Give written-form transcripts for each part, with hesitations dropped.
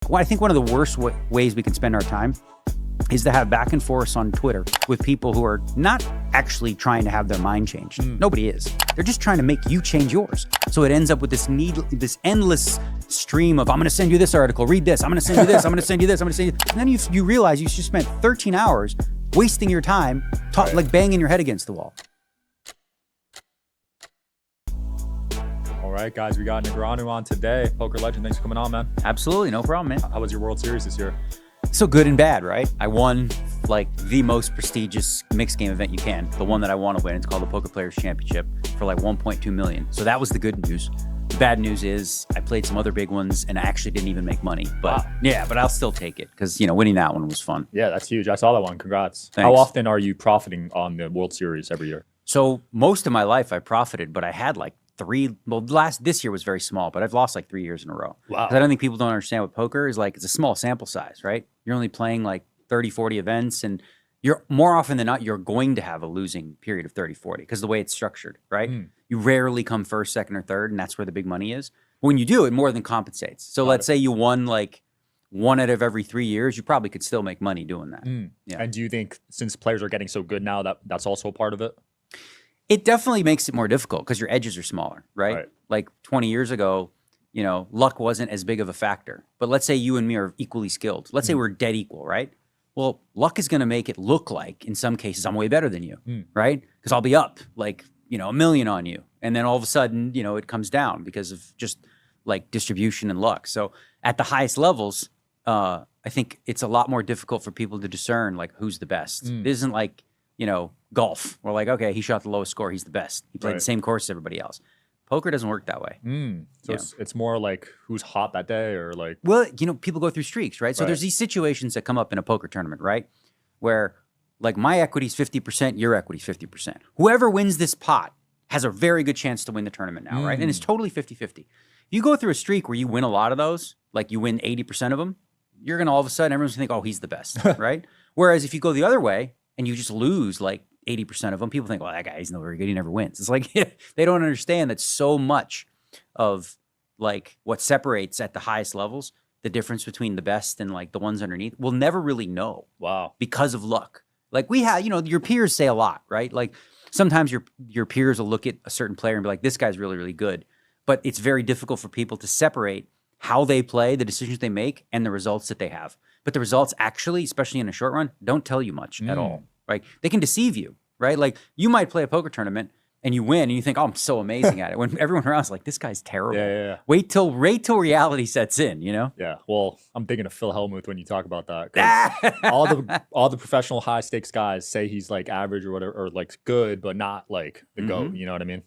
Well, I think one of the worst ways we can spend our time is to have back and forth on Twitter with people who are not actually trying to have their mind changed. Nobody is. They're just trying to make you change yours. So it ends up with this endless stream of, I'm going to send you this article, read this, I'm going to send you this, I'm going to send you this, I'm going to send you this. And then you realize you just spent 13 hours wasting your time like banging your head against the wall. All right, guys, we got Negreanu on today. Poker Legend, thanks for coming on, man. Absolutely, no problem, man. How was your World Series this year? So good and bad, right? I won like the most prestigious mixed game event you can. The one that I want to win. It's called the Poker Players Championship for like 1.2 million. So that was the good news. The bad news is I played some other big ones and I actually didn't even make money. But yeah, but I'll still take it because, winning that one was fun. Yeah, that's huge. I saw that one. Congrats. Thanks. How often are you profiting on the World Series every year? So most of my life I profited, but I had like this year was very small, but I've lost like 3 years in a row. Wow. I don't think people don't understand what poker is like. It's a small sample size, right? You're only playing like 30, 40 events, and you're more often than not, you're going to have a losing period of 30, 40 because the way it's structured, right? You rarely come first, second, or third, and that's where the big money is. But when you do, it more than compensates. So let's say you won like 1 out of every 3 years, you probably could still make money doing that. Yeah. And do you think since players are getting so good now that's also a part of it? It definitely makes it more difficult because your edges are smaller, right? Like 20 years ago, luck wasn't as big of a factor. But let's say you and me are equally skilled. Let's say we're dead equal, right? Well, luck is going to make it look like, in some cases, I'm way better than you, right? Because I'll be up like, $1 million on you. And then all of a sudden, it comes down because of just like distribution and luck. So at the highest levels, I think it's a lot more difficult for people to discern like who's the best. It isn't like, golf. We're like, okay, he shot the lowest score. He's the best. He played the same course as everybody else. Poker doesn't work that way. So it's more like who's hot that day or like... Well, people go through streaks, right? So there's these situations that come up in a poker tournament, right? Where like my equity's 50%, your equity's 50%. Whoever wins this pot has a very good chance to win the tournament now, right? And it's totally 50-50. If you go through a streak where you win a lot of those, like you win 80% of them, you're going to all of a sudden, everyone's going to think, oh, he's the best, right? Whereas if you go the other way and you just lose like 80% of them, people think, well, that guy, he's not very good. He never wins. It's like, they don't understand that so much of like what separates at the highest levels, the difference between the best and like the ones underneath, we'll never really know. Wow. Because of luck. Like we have, your peers say a lot, right? Like sometimes your peers will look at a certain player and be like, this guy's really, really good. But it's very difficult for people to separate how they play, the decisions they make, and the results that they have. But the results actually, especially in a short run, don't tell you much at all, right? They can deceive you, right? Like you might play a poker tournament and you win and you think, oh, I'm so amazing at it. When everyone around is like, this guy's terrible. Yeah. Wait till reality sets in, Yeah. Well, I'm thinking of Phil Hellmuth when you talk about that. 'Cause all the professional high stakes guys say he's like average or whatever, or like good, but not like the GOAT. You know what I mean?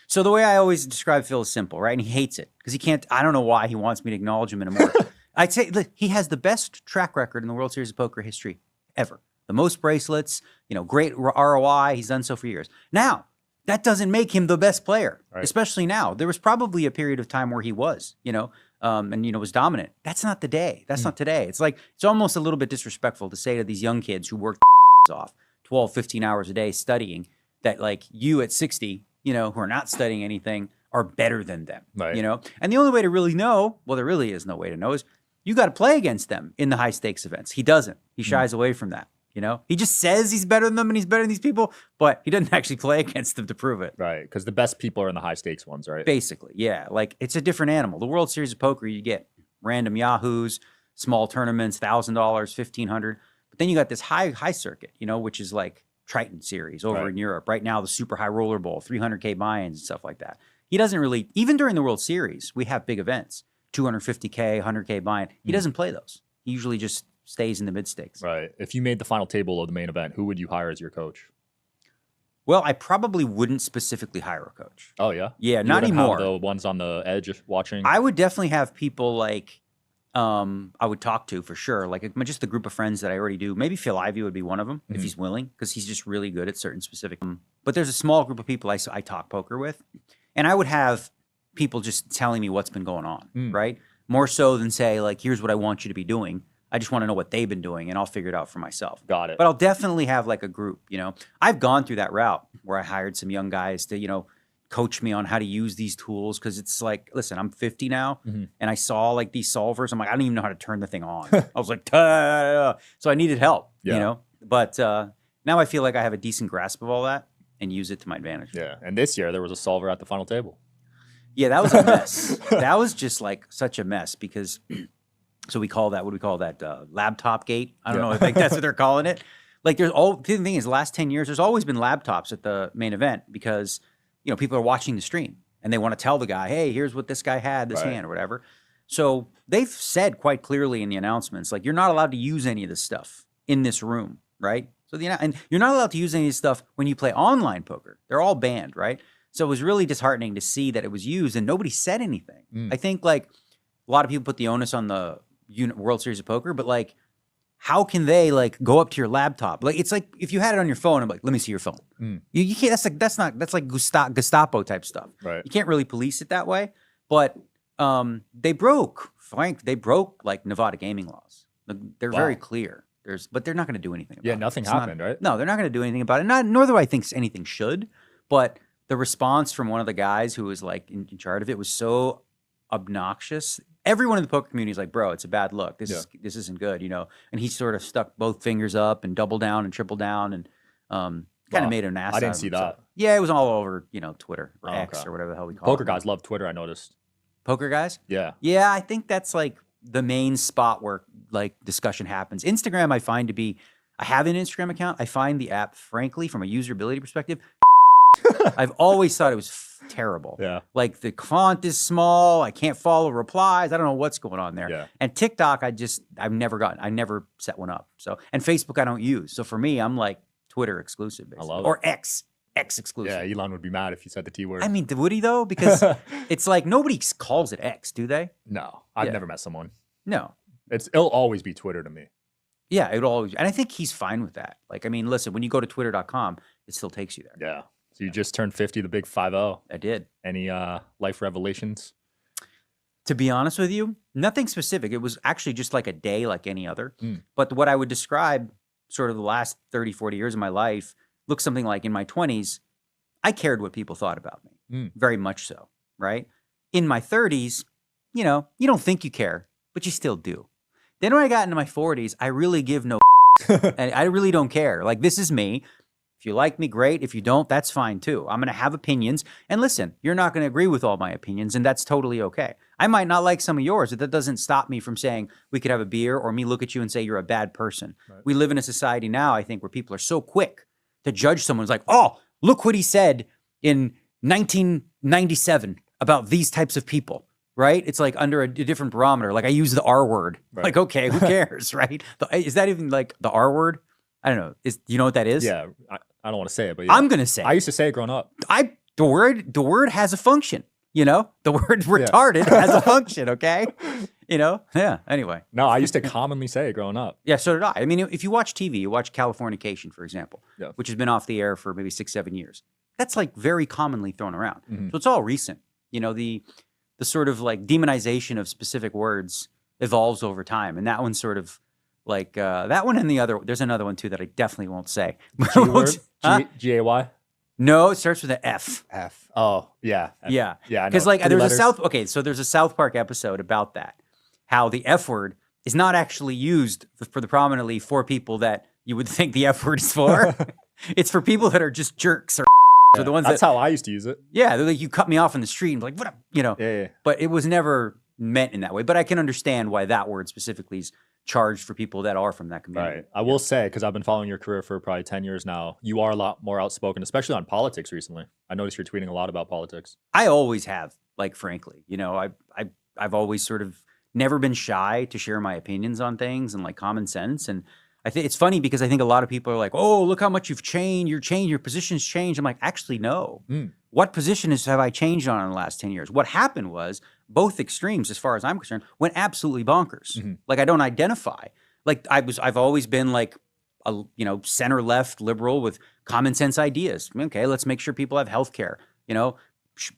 So the way I always describe Phil is simple, right? And he hates it because he can't, I don't know why he wants me to acknowledge him anymore. I'd say look, he has the best track record in the World Series of Poker history ever. The most bracelets, great ROI. He's done so for years. Now, that doesn't make him the best player, especially now. There was probably a period of time where he was, and was dominant. That's not the day. That's not today. It's like, it's almost a little bit disrespectful to say to these young kids who work off 12, 15 hours a day studying that like you at 60, who are not studying anything are better than them, And the only way to really know, well, there really is no way to know, is you got to play against them in the high stakes events. He doesn't. He shies away from that. He just says he's better than them and he's better than these people, but he doesn't actually play against them to prove it. Right, because the best people are in the high stakes ones, right? Basically, yeah. Like it's a different animal. The World Series of Poker, you get random yahoos, small tournaments, $1,000, $1,500, but then you got this high circuit, which is like Triton Series over in Europe. Right now, the super high roller bowl, 300K buy-ins and stuff like that. He doesn't really, even during the World Series, we have big events, 250K, 100K buy-in. He doesn't play those. He usually just stays in the mid stakes. Right. If you made the final table of the main event, who would you hire as your coach? Well, I probably wouldn't specifically hire a coach. Oh, yeah? Yeah, not anymore. Have the ones on the edge watching? I would definitely have people like I would talk to for sure. Like just the group of friends that I already do. Maybe Phil Ivey would be one of them if he's willing, because he's just really good at certain specific. But there's a small group of people I talk poker with. And I would have people just telling me what's been going on, right? More so than say, like, here's what I want you to be doing. I just want to know what they've been doing, and I'll figure it out for myself. Got it. But I'll definitely have like a group, I've gone through that route where I hired some young guys to, coach me on how to use these tools. Cause it's like, listen, I'm 50 now Mhm. and I saw like these solvers. I'm like, I don't even know how to turn the thing on. I was like, "Tuh." So I needed help, you Yeah. know, but now I feel like I have a decent grasp of all that and use it to my advantage. Yeah. And this year there was a solver at the final table. Yeah, that was a mess. That was just like such a mess because, so we call that, what do we call that? Laptop gate. I don't know if like that's what they're calling it. Like the thing is the last 10 years, there's always been laptops at the main event because, you know, people are watching the stream and they want to tell the guy, hey, here's what this guy had, this hand or whatever. So they've said quite clearly in the announcements, like you're not allowed to use any of this stuff in this room, right? So and you're not allowed to use any of this stuff when you play online poker. They're all banned, right? So it was really disheartening to see that it was used and nobody said anything. I think like a lot of people put the onus on the World Series of Poker, but like, how can they like go up to your laptop? Like, it's like if you had it on your phone, I'm like, let me see your phone. You can't, that's like Gestapo type stuff. Right. You can't really police it that way, but they broke like Nevada gaming laws. They're very clear. But they're not going to do anything about it. Yeah, nothing happened, right? No, they're not going to do anything about it. Nor do I think anything should, but the response from one of the guys who was like in charge of it was so obnoxious. Everyone in the poker community is like, bro, it's a bad look. This isn't good, you know? And he sort of stuck both fingers up and doubled down and tripled down and kind of made an ass out of I didn't see that. himself. Yeah, it was all over, you know, Twitter or X or whatever the hell we call it. Poker guys love Twitter, I noticed. Poker guys? Yeah. Yeah, I think that's like the main spot where like discussion happens. Instagram I find to be, I have an Instagram account. I find the app, frankly, from a usability perspective, I've always thought it was terrible. Yeah. Like the font is small. I can't follow replies. I don't know what's going on there. Yeah. And TikTok, I never set one up. So, and Facebook I don't use. So for me, I'm like Twitter exclusive, basically. I love it. Or X exclusive. Yeah, Elon would be mad if you said the T word. I mean, would he though? Because it's like nobody calls it X, do they? No, I've never met someone. No. It'll always be Twitter to me. Yeah, it'll always, and I think he's fine with that. Like, I mean, listen, when you go to twitter.com, it still takes you there. Yeah. So you just turned 50, the big 5-0. I did. Any life revelations? To be honest with you, nothing specific. It was actually just like a day like any other. But what I would describe sort of the last 30, 40 years of my life looks something like in my 20s, I cared what people thought about me. Very much so, right? In my 30s, you know, you don't think you care, but you still do. Then when I got into my 40s, I really give no and I really don't care. Like, this is me. If you like me, great. If you don't, that's fine too. I'm going to have opinions. And listen, you're not going to agree with all my opinions, and that's totally okay. I might not like some of yours, but that doesn't stop me from saying we could have a beer or me look at you and say you're a bad person. Right. We live in a society now, I think, where people are so quick to judge someone. It's like, oh, look what he said in 1997 about these types of people. Right? It's like under a different barometer. Like I use the R word. Right. Like, okay, who cares, right? Is that even like the R word? I don't know. Do you know what that is? Yeah, I don't want to say it, but yeah. I'm gonna say. I used to say it growing up. The word has a function. You know, the word retarded has a function. Okay, you know. Yeah. Anyway. No, I used to commonly say it growing up. Yeah, so did I. I mean, if you watch TV, you watch Californication, for example, which has been off the air for maybe 6-7 years. That's like very commonly thrown around. So it's all recent. You know, the sort of like demonization of specific words evolves over time. And that one's sort of like that one and the other. There's another one too that I definitely won't say. G word? G-A-Y? No, it starts with an F. F. Oh, yeah. Yeah. Yeah. Because like there's a South Park episode about that. How the F word is not actually used for the prominently for people that you would think the F word is for. It's for people that are just jerks or Yeah, the ones that's how I used to use it. Yeah, they're like, you cut me off in the street and be like, what up? You know. Yeah. But it was never meant in that way. But I can understand why that word specifically is charged for people that are from that community. Right. I will say, because I've been following your career for probably 10 years now, you are a lot more outspoken, especially on politics recently. I noticed you're tweeting a lot about politics. I always have, like, frankly. You know, I've always sort of never been shy to share my opinions on things and like common sense. And I think it's funny because I think a lot of people are like, oh, look how much you've changed. Your position's changed. I'm like, actually, no. What position have I changed on in the last 10 years? What happened was both extremes, as far as I'm concerned, went absolutely bonkers. Like I don't identify. Like I've always been like a center left liberal with common sense ideas. Okay, let's make sure people have health care. You know,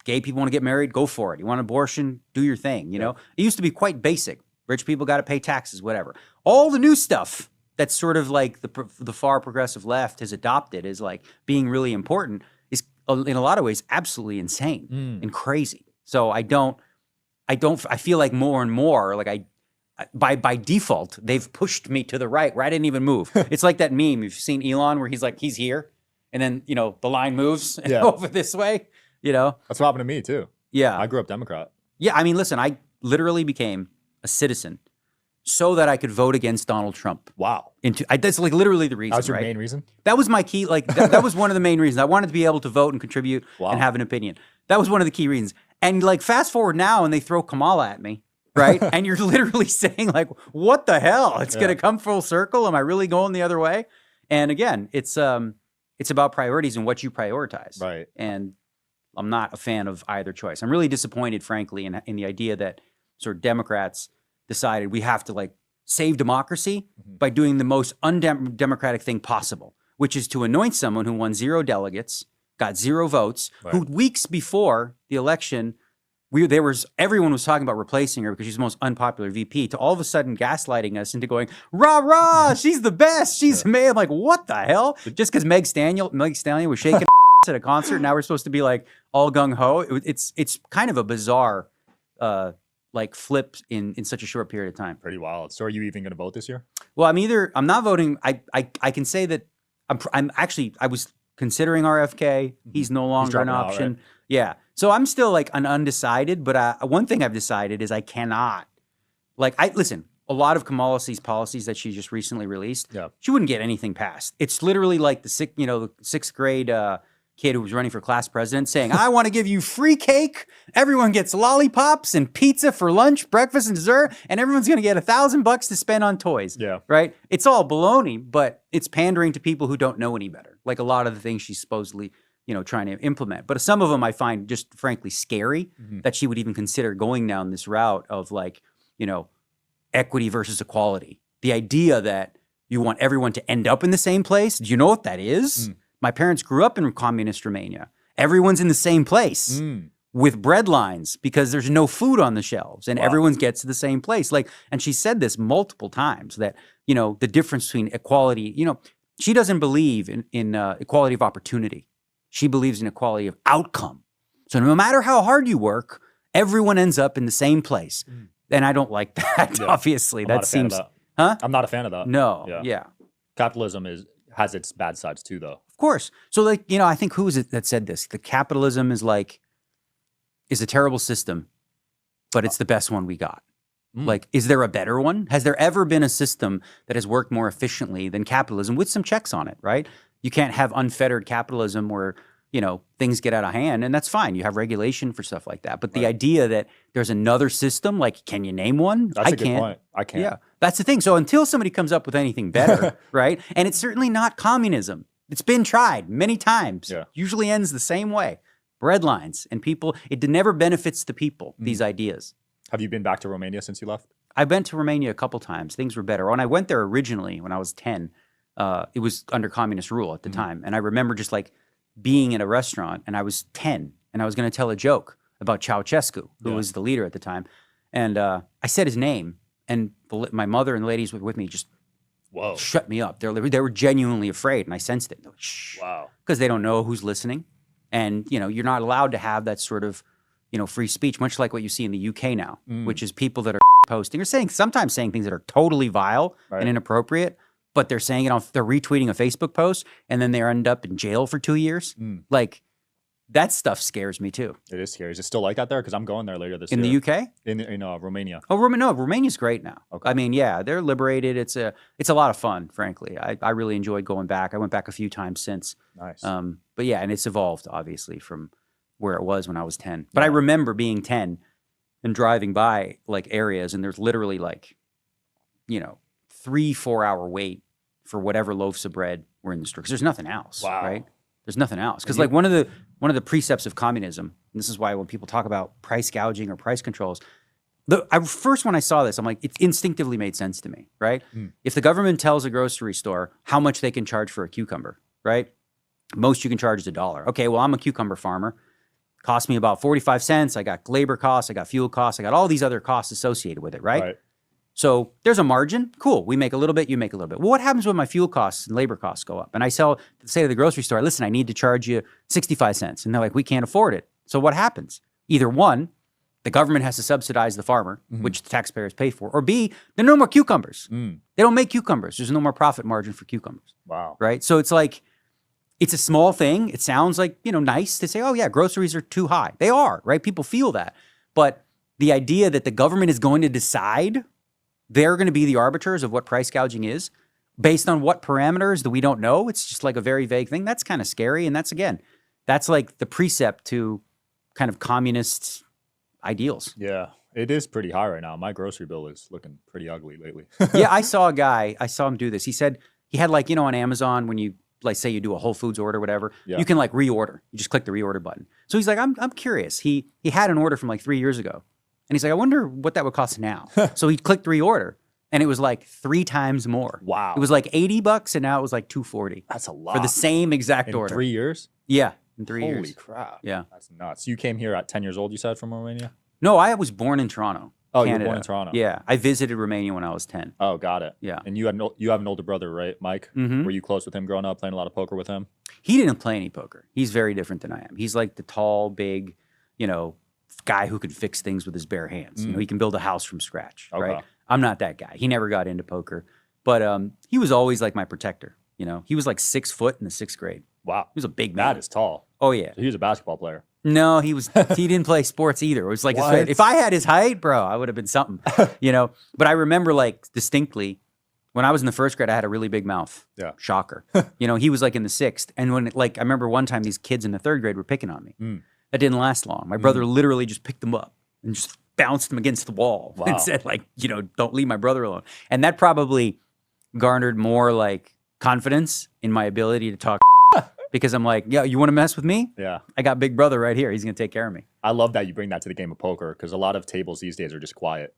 gay people want to get married, go for it. You want an abortion, do your thing. You know, it used to be quite basic. Rich people got to pay taxes, whatever. All the new stuff that's sort of like the far progressive left has adopted is like being really important is in a lot of ways, absolutely insane and crazy. So I feel like more and more, like by default, they've pushed me to the right where I didn't even move. It's like that meme. You've seen Elon where he's like, he's here. And then, the line moves over this way, That's what happened to me too. Yeah. I grew up Democrat. Yeah. I mean, listen, I literally became a citizen so that I could vote against Donald Trump. Wow. That's like literally the reason. That was your right? main reason? That was my key. Like that was one of the main reasons. I wanted to be able to vote and contribute and have an opinion. That was one of the key reasons. And like fast forward now and they throw Kamala at me. Right. And you're literally saying like, what the hell? It's going to come full circle. Am I really going the other way? And again, it's about priorities and what you prioritize. Right. And I'm not a fan of either choice. I'm really disappointed, frankly, in the idea that sort of Democrats decided we have to like save democracy by doing the most undemocratic thing possible, which is to anoint someone who won 0 delegates, got 0 votes, who weeks before the election, everyone was talking about replacing her because she's the most unpopular VP, to all of a sudden gaslighting us into going, rah, rah, she's the best. She's amazing. I'm like, what the hell? Just because Meg Stallion was shaking at a concert, now we're supposed to be like all gung-ho. It's kind of a bizarre like flip in such a short period of time. Pretty wild. So are you even going to vote this year? Well, I'm not voting. I can say that I was considering RFK. He's no longer an option. Right? Yeah. So I'm still like an undecided, but one thing I've decided is I cannot, listen, a lot of Kamala's policies that she just recently released, she wouldn't get anything passed. It's literally like the sixth grade kid who was running for class president saying, I want to give you free cake. Everyone gets lollipops and pizza for lunch, breakfast, and dessert, and everyone's going to get $1,000 to spend on toys. Yeah. Right? It's all baloney, but it's pandering to people who don't know any better. Like a lot of the things she's supposedly trying to implement. But some of them I find just frankly scary that she would even consider going down this route of like, equity versus equality. The idea that you want everyone to end up in the same place. Do you know what that is? My parents grew up in communist Romania. Everyone's in the same place with bread lines because there's no food on the shelves and everyone gets to the same place. And she said this multiple times that, the difference between equality, she doesn't believe in equality of opportunity. She believes in equality of outcome. So no matter how hard you work, everyone ends up in the same place. And I don't like that, obviously. That seems... Huh? I'm not a fan of that. No, yeah. Capitalism has its bad sides too, though. Of course. So I think who was it that said this? The capitalism is a terrible system, but it's the best one we got. Is there a better one? Has there ever been a system that has worked more efficiently than capitalism with some checks on it, right? You can't have unfettered capitalism where, things get out of hand, and that's fine. You have regulation for stuff like that. But the idea that there's another system, can you name one? That's a good point. I can't. Yeah, that's the thing. So until somebody comes up with anything better, right? And it's certainly not communism. It's been tried many times. Yeah. Usually ends the same way. Bread lines and people, it never benefits the people, these ideas. Have you been back to Romania since you left? I went to Romania a couple times. Things were better. When I went there originally, when I was 10, it was under communist rule at the time. And I remember just being in a restaurant, and I was 10, and I was going to tell a joke about Ceausescu, who was the leader at the time. And I said his name, and my mother and the ladies with me just shut me up. They were genuinely afraid, and I sensed it. They're like, shh. Wow. Because they don't know who's listening. And, you're not allowed to have that sort of, free speech, much like what you see in the UK now, which is people that are posting or sometimes saying things that are totally vile and inappropriate, but they're saying it they're retweeting a Facebook post, and then they end up in jail for 2 years. That stuff scares me too. It is scary. Is it still like that there? Because I'm going there later this year. In the UK? In Romania. Oh, no, Romania's great now. Okay. I mean, yeah, they're liberated. It's a lot of fun, frankly. I really enjoyed going back. I went back a few times since. Nice. But yeah, and it's evolved, obviously, from where it was when I was 10. But I remember being 10 and driving by areas, and there's literally 3-4 hour wait for whatever loaves of bread were in the store. Because there's nothing else, right? There's nothing else. Because one of the precepts of communism, and this is why when people talk about price gouging or price controls, first when I saw this, I'm like, it instinctively made sense to me, right? If the government tells a grocery store how much they can charge for a cucumber, right? Most you can charge is $1. Okay, well, I'm a cucumber farmer. Cost me about 45 cents. I got labor costs. I got fuel costs. I got all these other costs associated with it, right? So there's a margin. Cool. We make a little bit, you make a little bit. Well, what happens when my fuel costs and labor costs go up? And I say to the grocery store, listen, I need to charge you 65 cents. And they're like, we can't afford it. So what happens? Either one, the government has to subsidize the farmer, which the taxpayers pay for, or B, there are no more cucumbers. They don't make cucumbers. There's no more profit margin for cucumbers. Wow. Right? So it's like, it's a small thing. It sounds like, nice to say, oh yeah, groceries are too high. They are, right? People feel that. But the idea that the government is going to decide, they're going to be the arbiters of what price gouging is, based on what parameters that we don't know. It's just like a very vague thing. That's kind of scary. And that's like the precept to kind of communist ideals. Yeah, it is pretty high right now. My grocery bill is looking pretty ugly lately. Yeah, I saw him do this. He said he had like, on Amazon, when you like say you do a Whole Foods order, whatever, you can like reorder. You just click the reorder button. So he's like, I'm curious. He had an order from like 3 years ago. And he's like, I wonder what that would cost now. So he clicked reorder and it was like 3 times more. Wow. It was like $80 and now it was like $240. That's a lot. For the same exact in order. 3 years? Yeah, in 3 years. Holy crap. Yeah. That's nuts. You came here at 10 years old, you said, from Romania? No, I was born in Toronto. Oh, Canada. you were born in Toronto. Yeah. I visited Romania when I was 10. Oh, got it. Yeah. And you have an older brother, right, Mike? Mm-hmm. Were you close with him growing up, playing a lot of poker with him? He didn't play any poker. He's very different than I am. He's like the tall, big, guy who can fix things with his bare hands. He can build a house from scratch, Okay. right? I'm not that guy. He never got into poker, but he was always like my protector. He was like 6 foot in the 6th grade. Wow. He was a big man. That is tall. Oh yeah. So he was a basketball player. No, he didn't play sports either. It was like if I had his height, bro, I would have been something, But I remember like distinctly when I was in the 1st grade, I had a really big mouth. Yeah. Shocker. He was like in the 6th. And when I remember one time these kids in the 3rd grade were picking on me. That didn't last long. My brother literally just picked them up and just bounced them against the wall and said like, don't leave my brother alone. And that probably garnered more like confidence in my ability to talk because I'm like, yeah, you want to mess with me? Yeah. I got big brother right here. He's going to take care of me. I love that you bring that to the game of poker because a lot of tables these days are just quiet.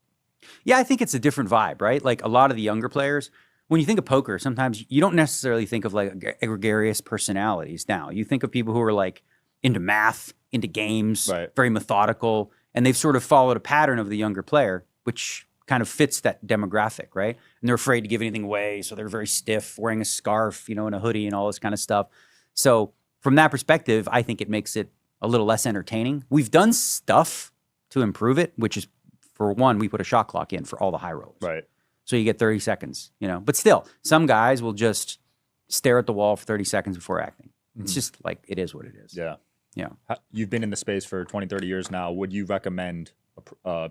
Yeah, I think it's a different vibe, right? Like a lot of the younger players, when you think of poker, sometimes you don't necessarily think of like gregarious personalities now. You think of people who are like into math, into games, Right. very methodical, and they've sort of followed a pattern of the younger player, which kind of fits that demographic, right? And they're afraid to give anything away, so they're very stiff, wearing a scarf, and a hoodie and all this kind of stuff. So from that perspective, I think it makes it a little less entertaining. We've done stuff to improve it, which is, for one, we put a shot clock in for all the high rollers. Right. So you get 30 seconds, But still, some guys will just stare at the wall for 30 seconds before acting. It's just like, it is what it is. Yeah. Yeah. You've been in the space for 20, 30 years now. Would you recommend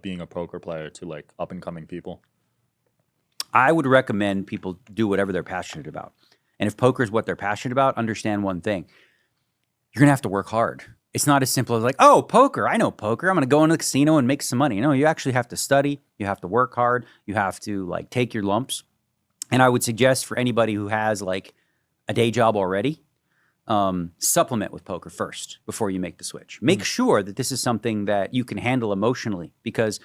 being a poker player to like up and coming people? I would recommend people do whatever they're passionate about. And if poker is what they're passionate about, understand one thing. You're going to have to work hard. It's not as simple as like, oh, poker, I know poker. I'm going to go into the casino and make some money. No, you actually have to study. You have to work hard. You have to like take your lumps. And I would suggest for anybody who has like a day job already, supplement with poker first before you make the switch. Make sure that this is something that you can handle emotionally, because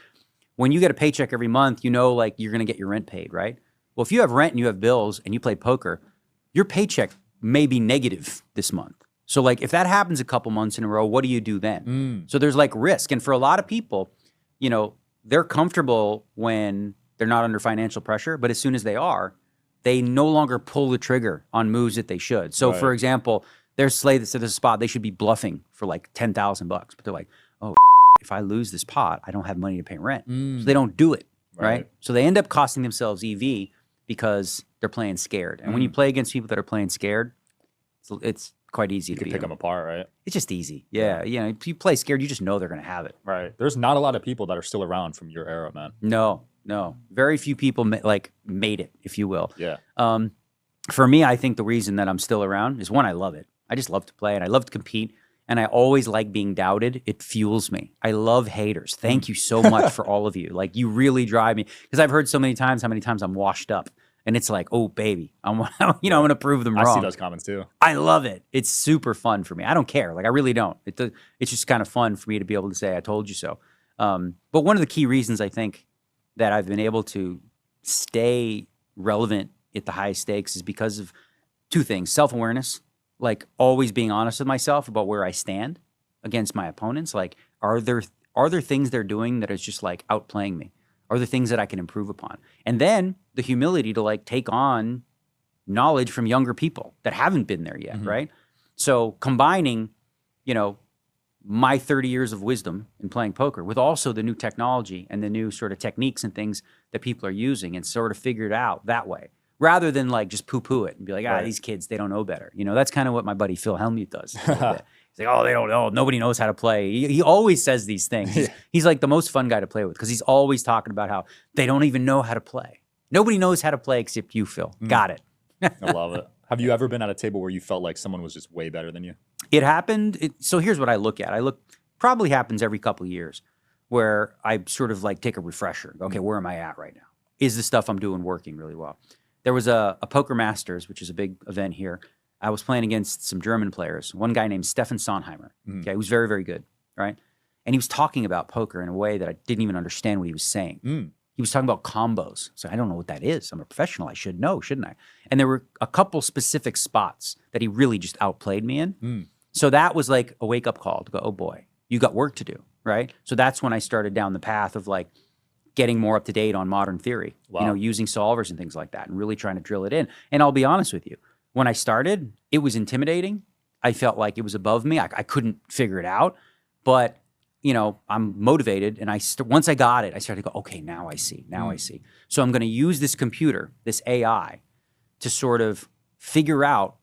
when you get a paycheck every month, like you're going to get your rent paid, right? Well, if you have rent and you have bills and you play poker, your paycheck may be negative this month. So like if that happens a couple months in a row, what do you do then? So there's like risk. And for a lot of people, they're comfortable when they're not under financial pressure, but as soon as they are, they no longer pull the trigger on moves that they should. So for example, there's Slay that said there's a spot they should be bluffing for like $10,000, but they're like, oh, if I lose this pot, I don't have money to pay rent. So they don't do it, right? So they end up costing themselves EV because they're playing scared. And when you play against people that are playing scared, it's quite easy You to can beat pick them apart, right? It's just easy. Yeah. If you play scared, you just know they're going to have it. Right. There's not a lot of people that are still around from your era, man. No. Very few people made it, if you will. Yeah. For me, I think the reason that I'm still around is, one, I love it. I just love to play and I love to compete. And I always like being doubted. It fuels me. I love haters. Thank you so much for all of you. Like, you really drive me. Because I've heard so many times how many times I'm washed up. And it's like, oh, baby, I'm going to prove them wrong. I see those comments too. I love it. It's super fun for me. I don't care. Like, I really don't. It's just kind of fun for me to be able to say, I told you so. But one of the key reasons I think that I've been able to stay relevant at the highest stakes is because of two things. Self-awareness, like always being honest with myself about where I stand against my opponents. Like, are there things they're doing that is just like outplaying me? are the things that I can improve upon? And then the humility to like take on knowledge from younger people that haven't been there yet, right? So combining, you know, my 30 years of wisdom in playing poker with also the new technology and the new sort of techniques and things that people are using, and sort of figure it out that way, rather than like just poo-poo it and be like, these kids, they don't know better. You know, that's kind of what my buddy Phil Hellmuth does. He's like, oh, they don't know. Nobody knows how to play. He always says these things. He's like the most fun guy to play with because he's always talking about how they don't even know how to play. Nobody knows how to play except you, Phil. Got it. I love it. Have you ever been at a table where you felt like someone was just way better than you? It happened. So here's what I look at. Probably happens every couple of years where I sort of like take a refresher. Okay, where am I at right now? Is the stuff I'm doing working really well? There was a Poker Masters, which is a big event here. I was playing against some German players. One guy named Stefan Sonheimer, okay, who's very, very good, right? And he was talking about poker in a way that I didn't even understand what he was saying. He was talking about combos. So I don't know what that is. I'm a professional. I should know, shouldn't I? And there were a couple specific spots that he really just outplayed me in. So that was like a wake-up call to go, oh boy, you got work to do, right? So that's when I started down the path of like getting more up to date on modern theory, you know, using solvers and things like that, and really trying to drill it in. And I'll be honest with you, when I started, it was intimidating. I felt like it was above me. I couldn't figure it out, but you know, I'm motivated, and once I got it, I started to go, okay, now I see, I see. So I'm going to use this computer, this AI, to sort of figure out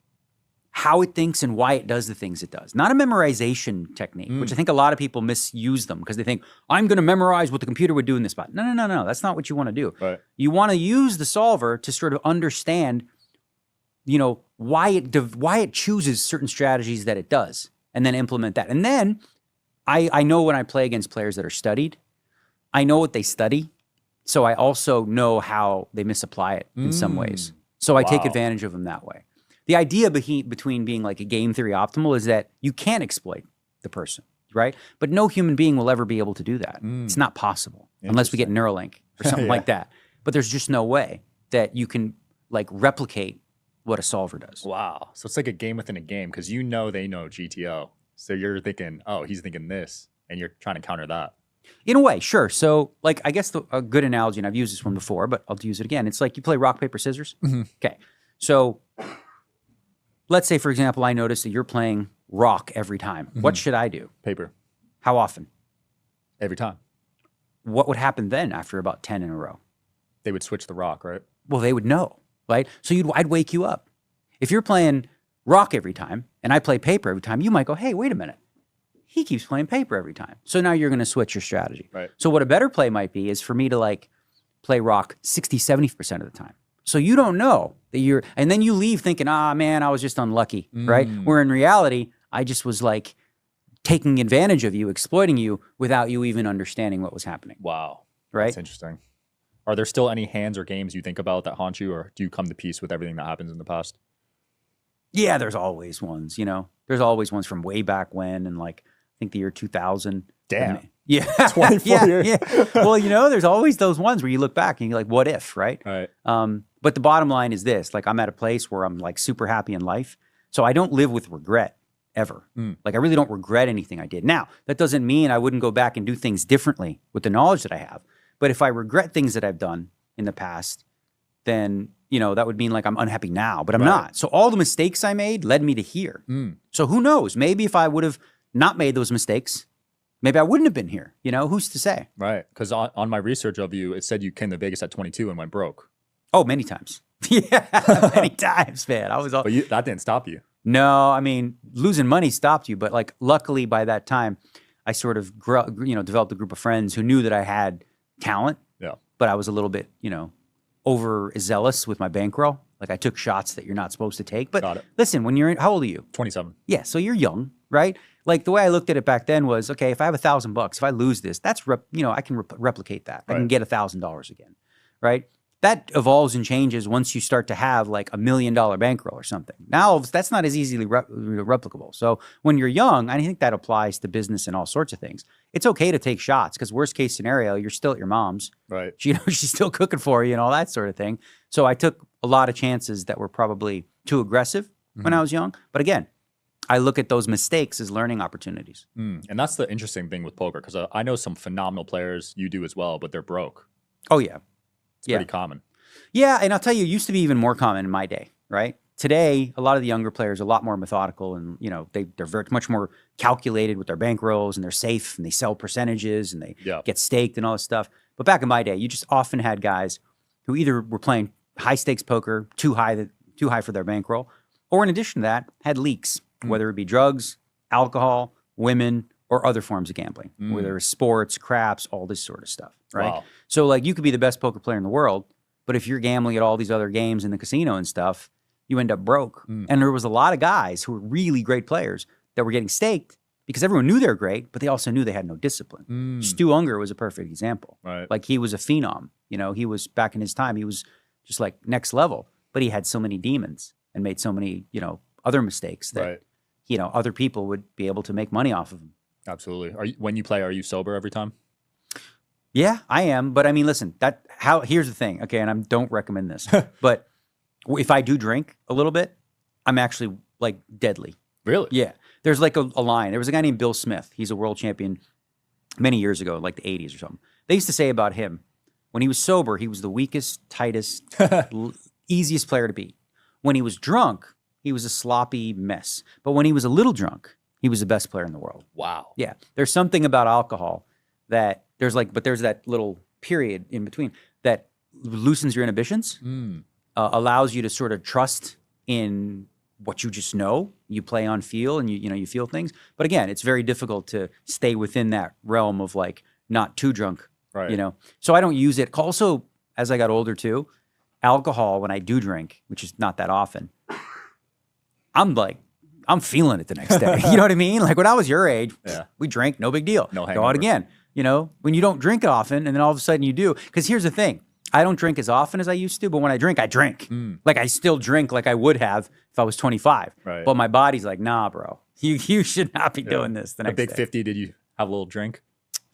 how it thinks and why it does the things it does. Not a memorization technique, which I think a lot of people misuse them because they think, I'm going to memorize what the computer would do in this spot. No. That's not what you want to do. Right. You want to use the solver to sort of understand, you know, why it chooses certain strategies that it does, and then implement that. And then I know when I play against players that are studied, I know what they study. So I also know how they misapply it in some ways. So I take advantage of them that way. The idea between being like a game theory optimal is that you can't exploit the person, right? But no human being will ever be able to do that. It's not possible unless we get Neuralink or something like that. But there's just no way that you can like replicate what a solver does. Wow. So it's like a game within a game because you know they know GTO. So you're thinking, oh, he's thinking this, and you're trying to counter that. In a way, sure. So, like, I guess a good analogy, and I've used this one before, but I'll use it again. It's like you play rock, paper, scissors. Okay. So, let's say, for example, I notice that you're playing rock every time. What should I do? Paper. How often? Every time. What would happen then after about 10 in a row? They would switch the rock, right? Well, they would know, right? So I'd wake you up. If you're playing rock every time and I play paper every time, you might go, hey, wait a minute. He keeps playing paper every time. So now you're going to switch your strategy. Right. So what a better play might be is for me to like play rock 60, 70% of the time. So you don't know that and then you leave thinking, man, I was just unlucky, right? Where in reality, I just was like taking advantage of you, exploiting you without you even understanding what was happening. Wow. Right? That's interesting. Are there still any hands or games you think about that haunt you, or do you come to peace with everything that happens in the past? Yeah, there's always ones, you know. There's always ones from way back when, and like I think the year 2000. Damn. Yeah. 24 years. Yeah. Well, you know, there's always those ones where you look back and you're like, what if, right? Right. But the bottom line is this, like I'm at a place where I'm like super happy in life. So I don't live with regret ever. Like I really don't regret anything I did. Now, that doesn't mean I wouldn't go back and do things differently with the knowledge that I have. But if I regret things that I've done in the past, then you know, that would mean like I'm unhappy now, but I'm not. So all the mistakes I made led me to here. So who knows? Maybe if I would have not made those mistakes, maybe I wouldn't have been here. You know, who's to say? Right. Because on my research of you, it said you came to Vegas at 22 and went broke. Oh, many times. Yeah, many times, man. I was all. But that didn't stop you. No, I mean, losing money stopped you. But like, luckily by that time, I sort of developed a group of friends who knew that I had talent. Yeah. But I was a little bit, overzealous with my bankroll. Like I took shots that you're not supposed to take. But Got it. listen, how old are you? 27. Yeah, so you're young, right? Like the way I looked at it back then was, okay, if I have $1,000, if I lose this, that's I can replicate that. I can get $1,000 again, right? That evolves and changes once you start to have like $1 million bankroll or something. Now that's not as easily replicable. So when you're young, I think that applies to business and all sorts of things. It's okay to take shots because worst case scenario, you're still at your mom's. Right. She's still cooking for you and all that sort of thing. So I took a lot of chances that were probably too aggressive when I was young. But again, I look at those mistakes as learning opportunities. And that's the interesting thing with poker because I know some phenomenal players, you do as well, but they're broke. Oh, yeah. It's pretty common. Yeah, and I'll tell you, it used to be even more common in my day, right? Today, a lot of the younger players are a lot more methodical, and they're very much more calculated with their bankrolls, and they're safe, and they sell percentages, and they get staked and all this stuff. But back in my day, you just often had guys who either were playing high stakes poker, too high for their bankroll, or in addition to that, had leaks, whether it be drugs, alcohol, women, or other forms of gambling, whether it's sports, craps, all this sort of stuff, right? Wow. So like you could be the best poker player in the world, but if you're gambling at all these other games in the casino and stuff, you end up broke. And there was a lot of guys who were really great players that were getting staked because everyone knew they were great, but they also knew they had no discipline. Stu Unger was a perfect example. Right. Like he was a phenom. He was back in his time, he was just like next level, but he had so many demons and made so many, other mistakes that, other people would be able to make money off of him. Absolutely. When you play, are you sober every time? Yeah, I am. But I mean, listen, here's the thing. Okay. And I don't recommend this, but if I do drink a little bit, I'm actually like deadly. Really? Yeah. There's like a line. There was a guy named Bill Smith. He's a world champion many years ago, like the 80s or something. They used to say about him, when he was sober, he was the weakest, tightest, easiest player to beat. When he was drunk, he was a sloppy mess. But when he was a little drunk, he was the best player in the world. Wow. Yeah. There's something about alcohol that there's that little period in between that loosens your inhibitions, allows you to sort of trust in what you just know. You play on feel and you feel things. But again, it's very difficult to stay within that realm of like not too drunk, right. So I don't use it. Also, as I got older too, alcohol, when I do drink, which is not that often, I'm feeling it the next day. You know what I mean? Like when I was your age, we drank, no big deal. No hangover. Go out again. When you don't drink often and then all of a sudden you do. Because here's the thing. I don't drink as often as I used to, but when I drink, I drink. Like I still drink like I would have if I was 25. Right. But my body's like, nah, bro. You should not be doing this the next day. A big 50, did you have a little drink?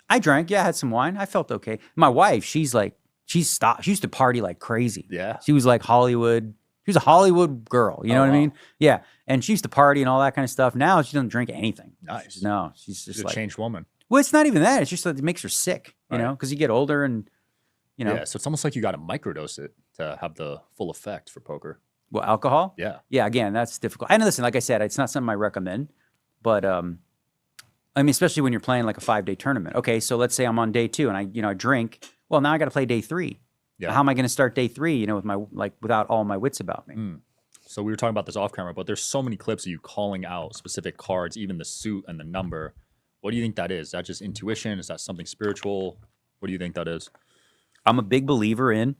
I drank. Yeah, I had some wine. I felt okay. My wife, she stopped. She used to party like crazy. Yeah. She was like Hollywood. She was a Hollywood girl. You know what I mean? Yeah. And she used to party and all that kind of stuff. Now she doesn't drink anything. Nice. No, she's just She's like a changed woman. Well, it's not even that. It's just that it makes her sick, because you get older and, Yeah, so it's almost like you got to microdose it to have the full effect for poker. Well, alcohol? Yeah. Yeah, again, that's difficult. And listen, like I said, it's not something I recommend, but I mean, especially when you're playing like a 5-day tournament. Okay, so let's say I'm on day 2 and I drink. Well, now I got to play day 3. Yeah. How am I going to start day 3, without all my wits about me? So we were talking about this off camera, but there's so many clips of you calling out specific cards, even the suit and the number. What do you think that is? Is that just intuition? Is that something spiritual? What do you think that is? I'm a big believer in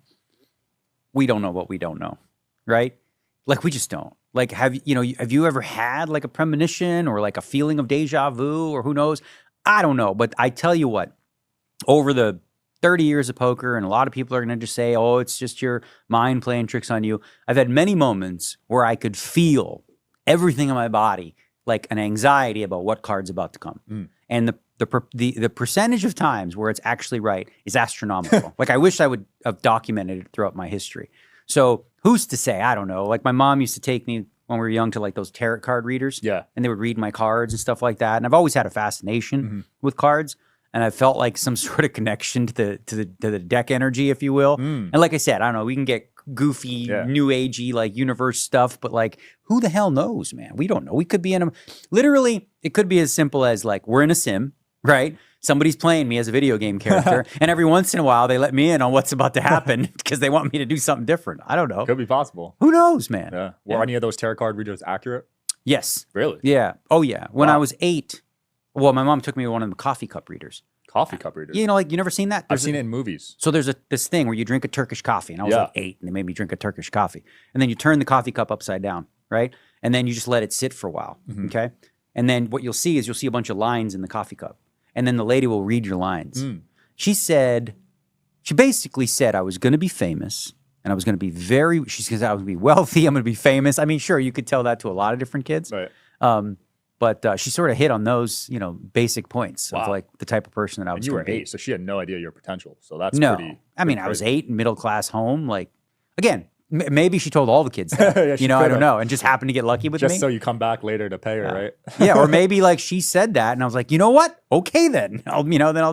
we don't know what we don't know, right? Like we just don't. Like have you ever had like a premonition or like a feeling of deja vu or who knows? I don't know, but I tell you what, over the 30 years of poker, and a lot of people are going to just say, oh, it's just your mind playing tricks on you. I've had many moments where I could feel everything in my body, like an anxiety about what card's about to come. And the percentage of times where it's actually right is astronomical. Like I wish I would have documented it throughout my history. So who's to say? I don't know. Like my mom used to take me when we were young to like those tarot card readers. Yeah. And they would read my cards and stuff like that. And I've always had a fascination with cards. And I felt like some sort of connection to the deck energy, if you will. And like I said, I don't know, we can get goofy, new agey, like universe stuff, but like, who the hell knows, man? We don't know. We could be in literally, it could be as simple as like, we're in a sim, right? Somebody's playing me as a video game character. And every once in a while, they let me in on what's about to happen because they want me to do something different. I don't know. Could be possible. Who knows, man? Yeah. Were any of those tarot card readers accurate? Yes. Really? Yeah. Oh, yeah. When I was 8, well, my mom took me to one of the coffee cup readers. Coffee cup readers? Like you never seen that? I've seen it in movies. So there's this thing where you drink a Turkish coffee, and I was like 8, and they made me drink a Turkish coffee. And then you turn the coffee cup upside down, right? And then you just let it sit for a while, okay? And then what you'll see is a bunch of lines in the coffee cup. And then the lady will read your lines. She basically said I was going to be famous, and I was going to be she says I was going to be wealthy, I'm going to be famous. I mean, sure, you could tell that to a lot of different kids. Right. But she sort of hit on those, basic points of like the type of person that I was. And you were gonna be. 8, so she had no idea your potential. So that's no. pretty. I mean, I was 8, middle class home. Like, again, maybe she told all the kids that. I don't know, and just happened to get lucky with me. Just so you come back later to pay her, right? Yeah, or maybe like she said that, and I was like, you know what? Okay, then I'll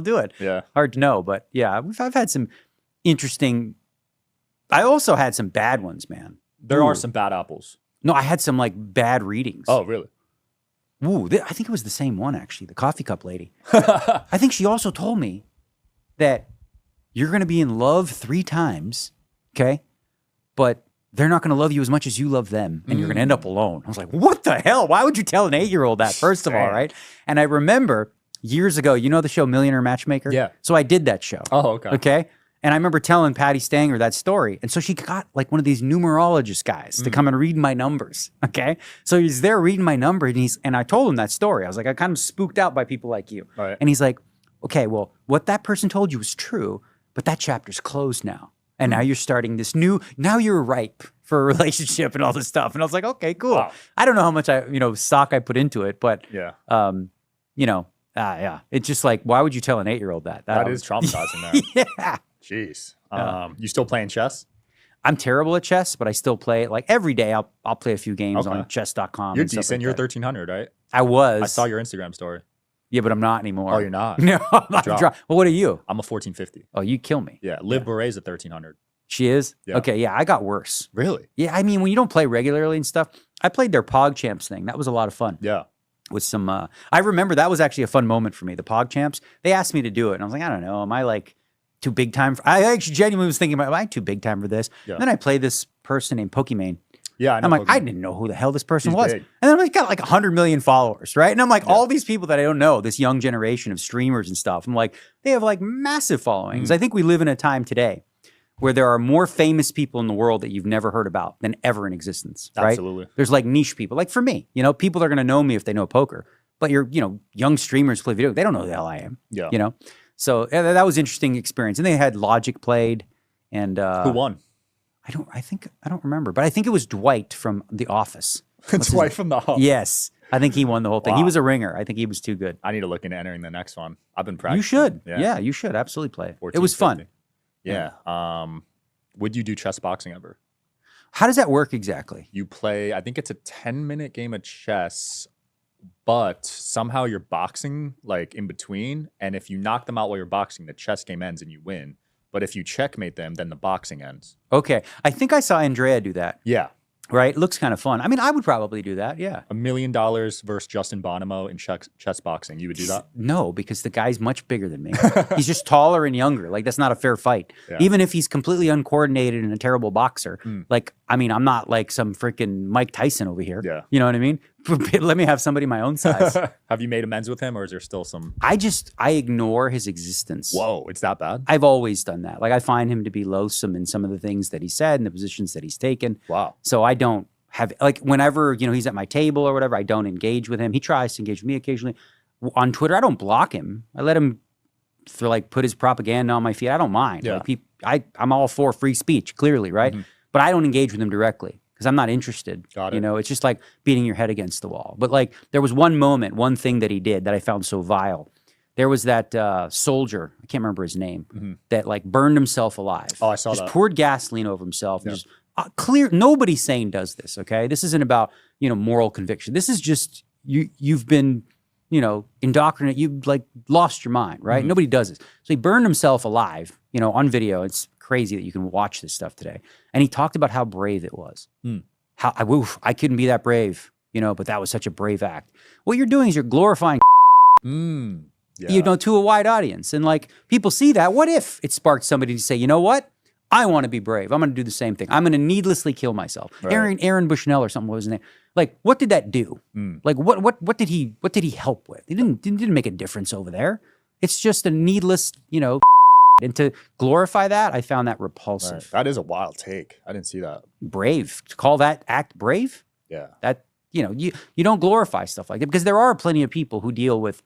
do it. Yeah. Hard to know, but yeah, I've had some interesting. I also had some bad ones, man. There are some bad apples. No, I had some like bad readings. Oh, really? Ooh, I think it was the same one, actually, the coffee cup lady. I think she also told me that you're going to be in love 3 times, okay? But they're not going to love you as much as you love them, and you're going to end up alone. I was like, what the hell? Why would you tell an 8-year-old that, first of all, right? And I remember years ago, you know the show Millionaire Matchmaker? Yeah. So I did that show. Oh, okay. Okay? And I remember telling Patty Stanger that story. And so she got like one of these numerologist guys to come and read my numbers. Okay. So he's there reading my number and I told him that story. I was like, I kind of spooked out by people like you. Right. And he's like, okay, well, what that person told you was true, but that chapter's closed now. And now you're starting this now you're ripe for a relationship and all this stuff. And I was like, okay, cool. Wow. I don't know how much stock I put into it, but Yeah. yeah. It's just like, why would you tell an 8-year-old that? That is traumatizing, man. Yeah. Jeez. You still playing chess? I'm terrible at chess, but I still play it. Like every day, I'll play a few games on chess.com. You're decent. You're 1300, right? I was. I saw your Instagram story. Yeah, but I'm not anymore. Oh, you're not? No, I'm not. Well, what are you? I'm a 1450. Oh, you kill me. Yeah. Liv Beret's at 1300. She is? Yeah. Okay, yeah, I got worse. Really? Yeah, I mean, when you don't play regularly and stuff, I played their Pog Champs thing. That was a lot of fun. Yeah. With some, I remember that was actually a fun moment for me. The Pog Champs, they asked me to do it. And I was like, I don't know. Am I like too big time? I actually genuinely was thinking, am I too big time for this? Yeah. And then I played this person named Pokimane. Yeah, I know. I'm like, Pokemon. I didn't know who the hell this person He's was. big. And then I've got like 100 million followers, right? And I'm like, all these people that I don't know, this young generation of streamers and stuff, I'm like, they have like massive followings. I think we live in a time today where there are more famous people in the world that you've never heard about than ever in existence, right? Absolutely. There's like niche people. Like for me, people are going to know me if they know poker. But young streamers play video. They don't know who the hell I am. Yeah. So that was an interesting experience. And they had Logic played, and Who won? I don't remember, but I think it was Dwight from The Office. Dwight from the Hub. Yes, I think he won the whole thing. He Wow. was a ringer. I think he was too good. I need to look into entering the next one. I've been practicing. You should. Yeah. Yeah, you should absolutely play it. It was fun. 1450. Yeah. Would you do chess boxing ever? How does that work exactly? You play, I think it's a 10-minute game of chess, but somehow you're boxing like in between. And if you knock them out while you're boxing, the chess game ends and you win. But if you checkmate them, then the boxing ends. Okay, I think I saw Andrea do that. Yeah. Right? It looks kind of fun. I mean, I would probably do that. Yeah. $1 million versus Justin Bonomo in chess boxing. You would do that? No, because the guy's much bigger than me. He's just taller and younger. Like, that's not a fair fight. Yeah. Even if he's completely uncoordinated and a terrible boxer. Like, I mean, I'm not like some freaking Mike Tyson over here. Yeah. You know what I mean? Let me have somebody my own size. Have you made amends with him, or is there still some? I ignore his existence. Whoa, it's that bad? I've always done that. Like, I find him to be loathsome in some of the things that he said and the positions that he's taken. Wow. So I don't have, like, whenever, he's at my table or whatever, I don't engage with him. He tries to engage with me occasionally. On Twitter, I don't block him. I let him put his propaganda on my feed. I don't mind. Yeah. Like, I'm all for free speech, clearly, right? But I don't engage with him directly because I'm not interested. Got it. It's just like beating your head against the wall. But like, there was one thing that he did that I found so vile. There was that soldier, I can't remember his name, that like burned himself alive. Oh, I saw just that. poured gasoline over himself. And just clear. Nobody's saying does this. Okay, this isn't about moral conviction. This is just you've been indoctrinated. You've like lost your mind, right? Nobody does this. So he burned himself alive. On video. It's crazy that you can watch this stuff today. And he talked about how brave it was. How I couldn't be that brave, but that was such a brave act. What you're doing is you're glorifying Yeah. to a wide audience. And like people see that. What if it sparked somebody to say, you know what? I want to be brave. I'm going to do the same thing. I'm going to needlessly kill myself. Right. Aaron Bushnell or something, what was his name? Like, what did that do? Like, what did he help with? It didn't make a difference over there. It's just a needless, and to glorify that, I found that repulsive. Right. That is a wild take. I didn't see that. Brave. To call that act brave? Yeah. That, you don't glorify stuff like that because there are plenty of people who deal with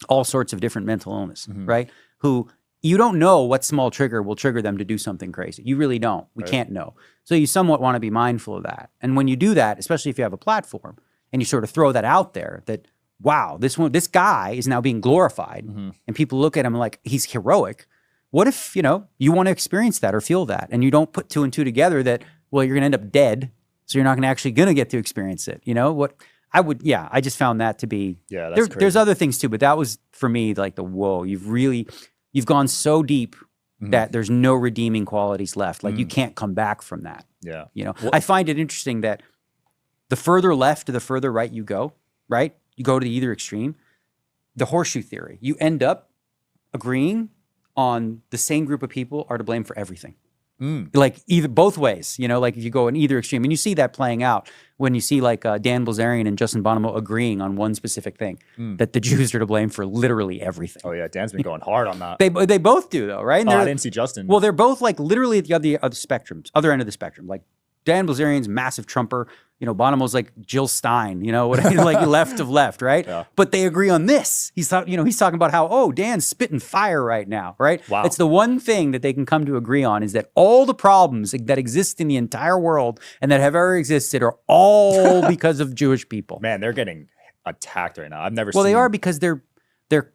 all sorts of different mental illness, right? Who you don't know what small trigger will trigger them to do something crazy. You really don't. We can't know. So you somewhat want to be mindful of that. And when you do that, especially if you have a platform and you sort of throw that out there that, wow, this guy is now being glorified and people look at him like he's heroic. What if, you want to experience that or feel that and you don't put 2 and 2 together that, well, you're going to end up dead. So you're not actually going to get to experience it. I just found that to be, Yeah, that's crazy. there's other things too, but that was for me like the, whoa, you've gone so deep that there's no redeeming qualities left. Like you can't come back from that. Yeah. You know, I find it interesting that the further left or the further right you go, right? You go to either extreme, the horseshoe theory, you end up agreeing on the same group of people are to blame for everything. Like either both ways, you know, like if you go in either extreme, and you see that playing out when you see like Dan Bilzerian and Justin Bonomo agreeing on one specific thing, that the Jews are to blame for literally everything. Oh yeah, Dan's been going hard on that. They both do though, right? And I didn't see Justin. Well, they're both like literally at the other end of the spectrum. Like Dan Bilzerian's massive trumper, you know, Bonomo's like Jill Stein, you know, like left of left, right? Yeah. But they agree on this. He's talking about how, oh, Dan's spitting fire right now, right? Wow. It's the one thing that they can come to agree on is that all the problems that exist in the entire world and that have ever existed are all because of Jewish people. Man, they're getting attacked right now. I've never seen. Well, they are because they're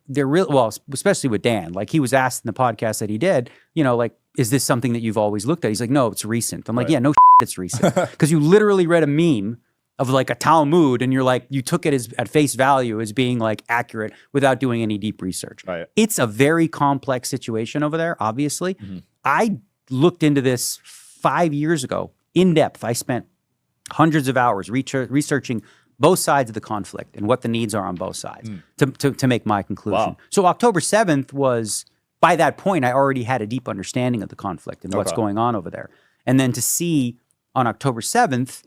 real. Well, especially with Dan, like he was asked in the podcast that he did, you know, like, is this something that you've always looked at? He's like, no, it's recent. I'm like, yeah, no, it's recent. Because you literally read a meme of like a Talmud and you're like, you took it as at face value as being like accurate without doing any deep research. Right. It's a very complex situation over there, obviously. I looked into this 5 years ago in depth. I spent hundreds of hours researching both sides of the conflict and what the needs are on both sides to make my conclusion. Wow. So October 7th was, by that point, I already had a deep understanding of the conflict and what's going on over there. And then to see on October 7th,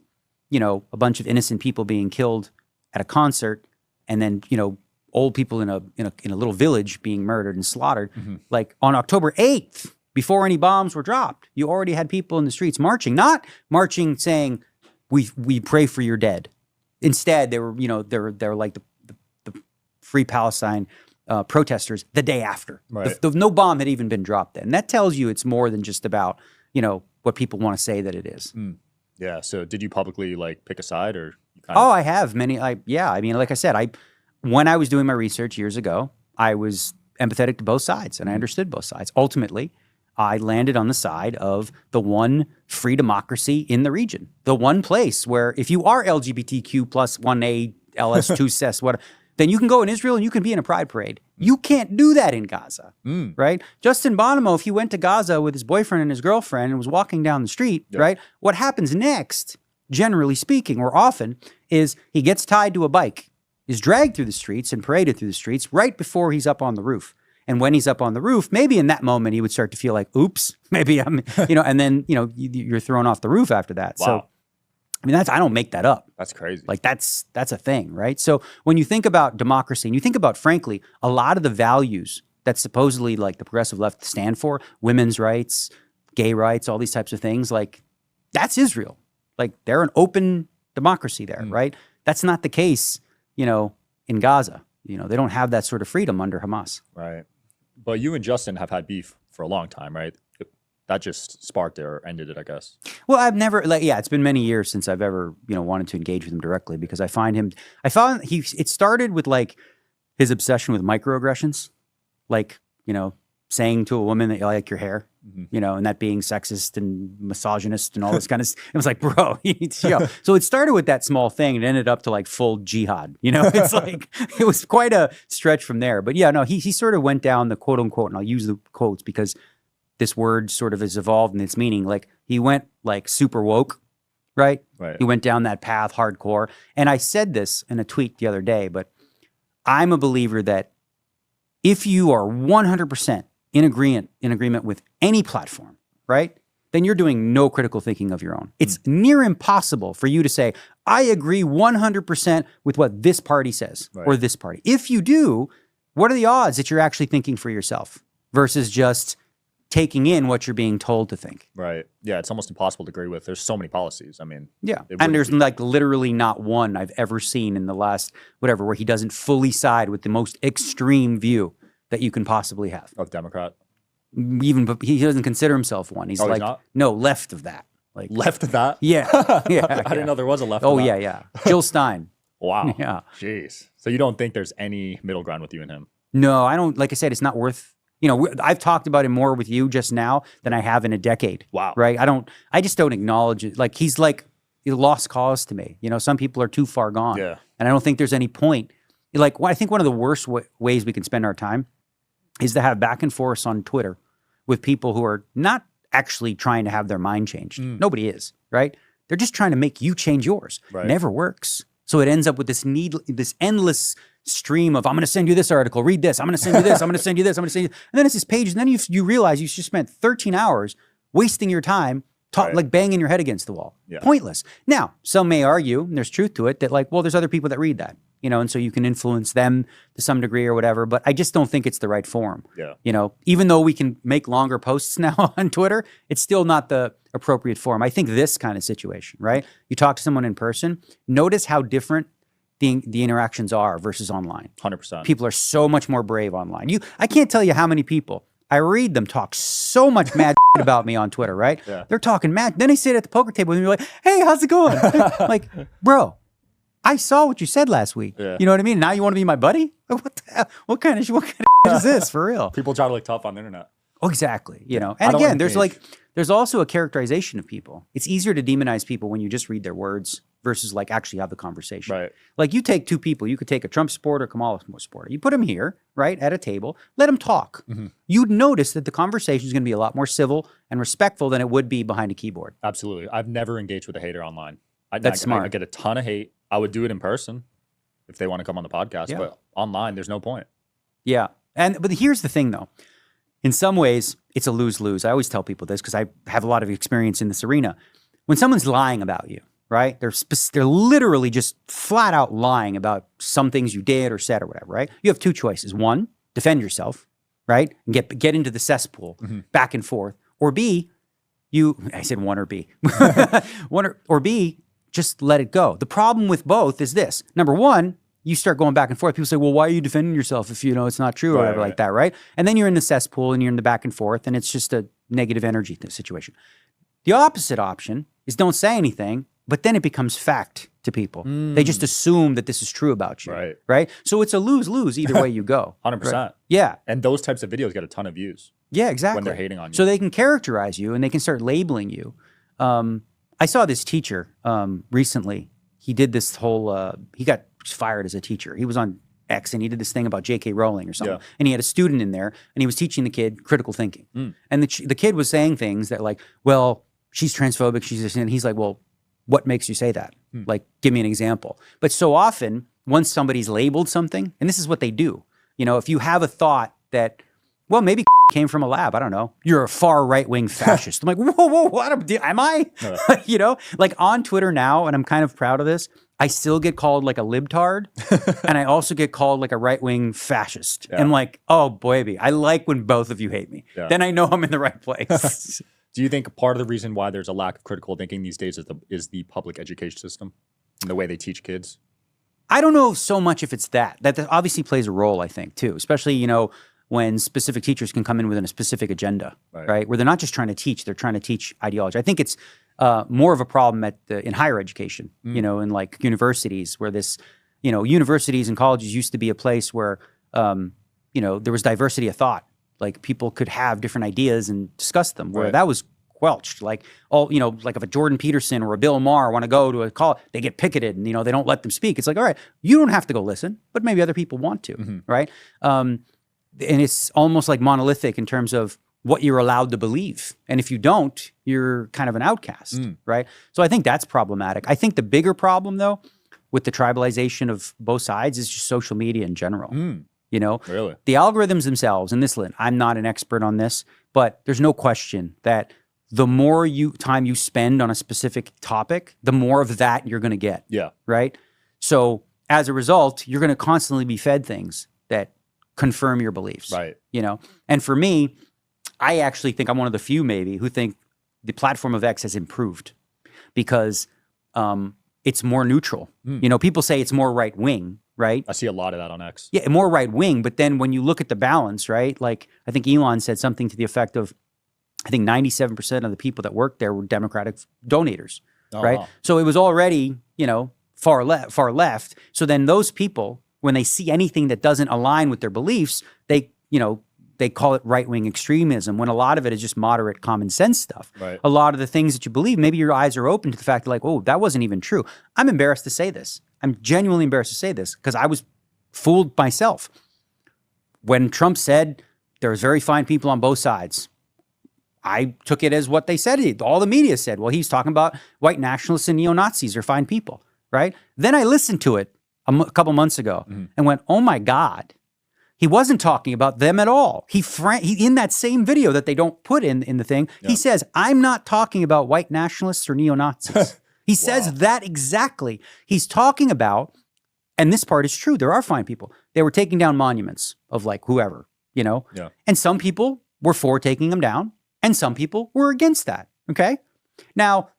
you know, a bunch of innocent people being killed at a concert, and then, you know, old people in a little village being murdered and slaughtered. Like on October 8th, before any bombs were dropped, you already had people in the streets marching, not marching saying, we pray for your dead. Instead, they were, you know, they're like the Free Palestine protesters the day after. Right. No bomb had even been dropped then. And that tells you it's more than just about, you know, what people want to say that it is. Yeah. So did you publicly like pick a side, or you kind of? I have many. I mean, like I said, when I was doing my research years ago, I was empathetic to both sides and I understood both sides. Ultimately, I landed on the side of the one free democracy in the region, the one place where if you are LGBTQ plus 1A, LS2, CES, whatever, then you can go in Israel and you can be in a pride parade. You can't do that in Gaza, right? Justin Bonomo, if he went to Gaza with his boyfriend and his girlfriend and was walking down the street, right? What happens next, generally speaking, or often, is he gets tied to a bike, is dragged through the streets and paraded through the streets right before he's up on the roof. And when he's up on the roof, maybe in that moment he would start to feel like, oops, maybe I'm, you know, and then, you know, you're thrown off the roof after that. Wow. So, I mean, I don't make that up. That's crazy. Like that's a thing, right? So when you think about democracy and you think about, frankly, a lot of the values that supposedly like the progressive left stand for, women's rights, gay rights, all these types of things, like that's Israel. Like they're an open democracy there, right? That's not the case, you know, in Gaza. You know, they don't have that sort of freedom under Hamas. Right. But you and Justin have had beef for a long time, right? That just sparked it or ended it, I guess. Well, I've never, like, yeah, it's been many years since I've ever, you know, wanted to engage with him directly because I found it started with like his obsession with microaggressions, like, you know, saying to a woman that you like your hair, you know, and that being sexist and misogynist and all this kind of, it was like, bro, you need to chill. So it started with that small thing and ended up to like full jihad, you know, it's like, it was quite a stretch from there. But yeah, no, he sort of went down the quote unquote, and I'll use the quotes because this word sort of has evolved in its meaning. Like he went like super woke, right? Right. He went down that path hardcore. And I said this in a tweet the other day, but I'm a believer that if you are 100% in agreement with any platform, right, then you're doing no critical thinking of your own. It's near impossible for you to say, I agree 100% with what this party says or this party. If you do, what are the odds that you're actually thinking for yourself versus just taking in what you're being told to think? Right. Yeah, it's almost impossible to agree with. There's so many policies. I mean, yeah. And there's like literally not one I've ever seen in the last whatever where he doesn't fully side with the most extreme view that you can possibly have. Of Democrat? Even, but he doesn't consider himself one. He's like, not? No, left of that. Like left of that? Yeah. Yeah. I didn't know there was a left Oh, of that. yeah, yeah. Jill Stein. Wow. Yeah. Jeez. So you don't think there's any middle ground with you and him? No, I don't. Like I said, it's not worth, you know, I've talked about him more with you just now than I have in a decade. Wow. Right? I just don't acknowledge it. Like he's like a lost cause to me. You know, some people are too far gone. Yeah. And I don't think there's any point. Like, I think one of the worst ways we can spend our time is to have back and forth on Twitter with people who are not actually trying to have their mind changed. Nobody is, right? They're just trying to make you change yours. Right. Never works. So it ends up with this endless stream of, I'm going to send you this article, read this, I'm going to send you this, I'm going to send you this, I'm going to send you, and then it's this page, and then you realize you just spent 13 hours wasting your time like banging your head against the wall. Yeah. Pointless. Now, some may argue, and there's truth to it, that like, well, there's other people that read that, and so you can influence them to some degree or whatever, but I just don't think it's the right form. Yeah. Even though we can make longer posts now on Twitter, it's still not the appropriate form. I think this kind of situation, right? You talk to someone in person, notice how different the interactions are versus online. 100%. People are so much more brave online. I can't tell you how many people I read them talk so much mad shit about me on Twitter, right? Yeah. They're talking mad. Then they sit at the poker table and you're like, hey, how's it going? Like, bro, I saw what you said last week. Yeah. You know what I mean? Now you want to be my buddy? What the hell? What kind of shit is this for real? People try to look tough on the internet. Oh, exactly. And I don't again, there's engage. there's also a characterization of people. It's easier to demonize people when you just read their words versus like actually have the conversation. Right. Like you take two people, you could take a Trump supporter, Kamala supporter. You put them here, right, at a table, let them talk. You'd notice that the conversation is going to be a lot more civil and respectful than it would be behind a keyboard. Absolutely. I've never engaged with a hater online. That's smart. I get a ton of hate. I would do it in person if they want to come on the podcast, but online, there's no point. Yeah. But here's the thing, though. In some ways, it's a lose-lose. I always tell people this because I have a lot of experience in this arena. When someone's lying about you, right? They're literally just flat out lying about some things you did or said or whatever, right? You have two choices. One, defend yourself, right? And get into the cesspool back and forth. Or B, I said one or B. or B, just let it go. The problem with both is this. Number one, you start going back and forth. People say, well, why are you defending yourself if it's not true or whatever like that, right? And then you're in the cesspool and you're in the back and forth and it's just a negative energy situation. The opposite option is don't say anything, but then it becomes fact to people. They just assume that this is true about you, right? So it's a lose-lose either way you go. 100%. Right? Yeah. And those types of videos get a ton of views. Yeah, exactly. When they're hating on you. So they can characterize you and they can start labeling you. I saw this teacher recently. He did this whole, he got fired as a teacher. He was on X and he did this thing about J.K. Rowling or something. And he had a student in there and he was teaching the kid critical thinking. And the kid was saying things that like, well, she's transphobic, she's this, and he's like, well, what makes you say that? Like, give me an example. But so often, once somebody's labeled something, and this is what they do, if you have a thought that, well, maybe came from a lab, I don't know, you're a far right-wing fascist. I'm like, whoa, what am I? Like on Twitter now, and I'm kind of proud of this, I still get called like a libtard, and I also get called like a right-wing fascist. And like, oh, baby, I like when both of you hate me. Then I know I'm in the right place. Do you think part of the reason why there's a lack of critical thinking these days is the public education system and the way they teach kids? I don't know so much if it's that. That obviously plays a role, I think, too. Especially, when specific teachers can come in with a specific agenda, right? Where they're not just trying to teach, they're trying to teach ideology. I think it's more of a problem in higher education, in like universities where this, universities and colleges used to be a place where, there was diversity of thought. Like people could have different ideas and discuss them where that was quelched. Like like if a Jordan Peterson or a Bill Maher want to go to a call, they get picketed and, they don't let them speak. It's like, all right, you don't have to go listen, but maybe other people want to, right? And it's almost like monolithic in terms of what you're allowed to believe. And if you don't, you're kind of an outcast, right? So I think that's problematic. I think the bigger problem, though, with the tribalization of both sides is just social media in general. Really? The algorithms themselves, and I'm not an expert on this, but there's no question that the more time you spend on a specific topic, the more of that you're going to get. Yeah. Right? So as a result, you're going to constantly be fed things that confirm your beliefs. Right. And for me, I actually think I'm one of the few maybe who think the platform of X has improved because it's more neutral. People say it's more right wing, right? I see a lot of that on X. Yeah, more right wing. But then when you look at the balance, right? Like I think Elon said something to the effect of, I think 97% of the people that worked there were Democratic donators, right? Wow. So it was already, far left. So then those people, when they see anything that doesn't align with their beliefs, they call it right-wing extremism when a lot of it is just moderate common sense stuff. Right. A lot of the things that you believe, maybe your eyes are open to the fact that like, oh, that wasn't even true. I'm embarrassed to say this. I'm genuinely embarrassed to say this because I was fooled myself. When Trump said there's very fine people on both sides, I took it as what they said. All the media said, well, he's talking about white nationalists and neo-Nazis are fine people, right? Then I listened to it a couple months ago and went, oh my God, he wasn't talking about them at all. He in that same video that they don't put in the thing, he says, I'm not talking about white nationalists or neo-Nazis. He says that exactly. He's talking about, and this part is true, there are fine people. They were taking down monuments of like whoever, you know? Yeah. And some people were for taking them down. And some people were against that, okay? Now,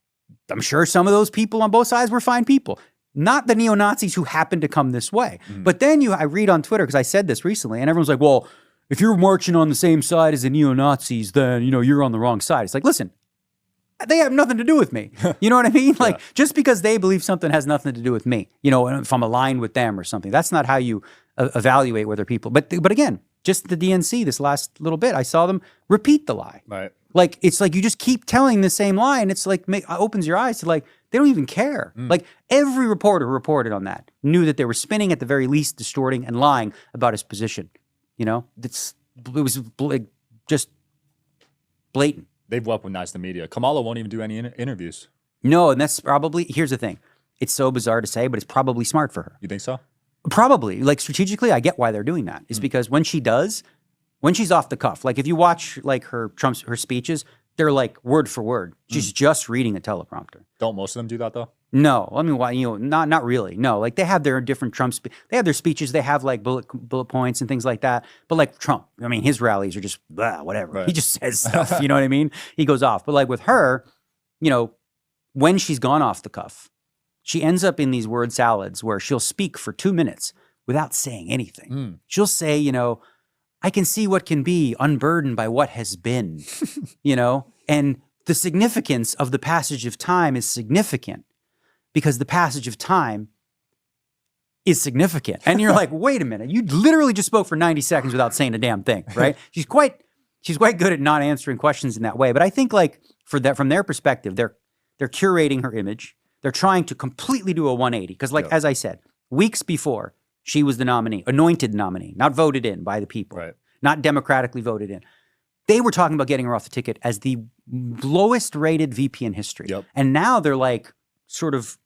I'm sure some of those people on both sides were fine people. Not the neo-Nazis who happened to come this way. But then I read on Twitter, because I said this recently, and everyone's like, well, if you're marching on the same side as the neo-Nazis, then, you're on the wrong side. It's like, listen, they have nothing to do with me. You know what I mean? Like, just because they believe something has nothing to do with me, if I'm aligned with them or something. That's not how you evaluate whether people, but again, just the DNC this last little bit, I saw them repeat the lie. Right. Like, it's like you just keep telling the same lie, and it's like opens your eyes to like, they don't even care. Like, every reporter who reported on that knew that they were spinning, at the very least, distorting and lying about his position. It was just blatant. They've weaponized the media. Kamala won't even do any interviews. No, and that's probably, here's the thing. It's so bizarre to say, but it's probably smart for her. You think so? Probably. Like, strategically, I get why they're doing that. Is because when she's off the cuff, like if you watch like her speeches, they're like word for word. She's just reading a teleprompter. Don't most of them do that though? No, I mean, why? Not really. No, like they have their different they have their speeches. They have like bullet points and things like that. But like Trump, I mean, his rallies are just whatever. Right. He just says stuff. You know what I mean? He goes off. But like with her, when she's gone off the cuff, she ends up in these word salads where she'll speak for 2 minutes without saying anything. She'll say, I can see what can be unburdened by what has been, and the significance of the passage of time is significant because the passage of time is significant. And you're like, wait a minute, you literally just spoke for 90 seconds without saying a damn thing, right? She's quite good at not answering questions in that way. But I think like from their perspective, they're curating her image. They're trying to completely do a 180 because as I said, weeks before, she was the nominee, anointed nominee, not voted in by the people, not democratically voted in. They were talking about getting her off the ticket as the lowest rated VP in history. And now they're like sort of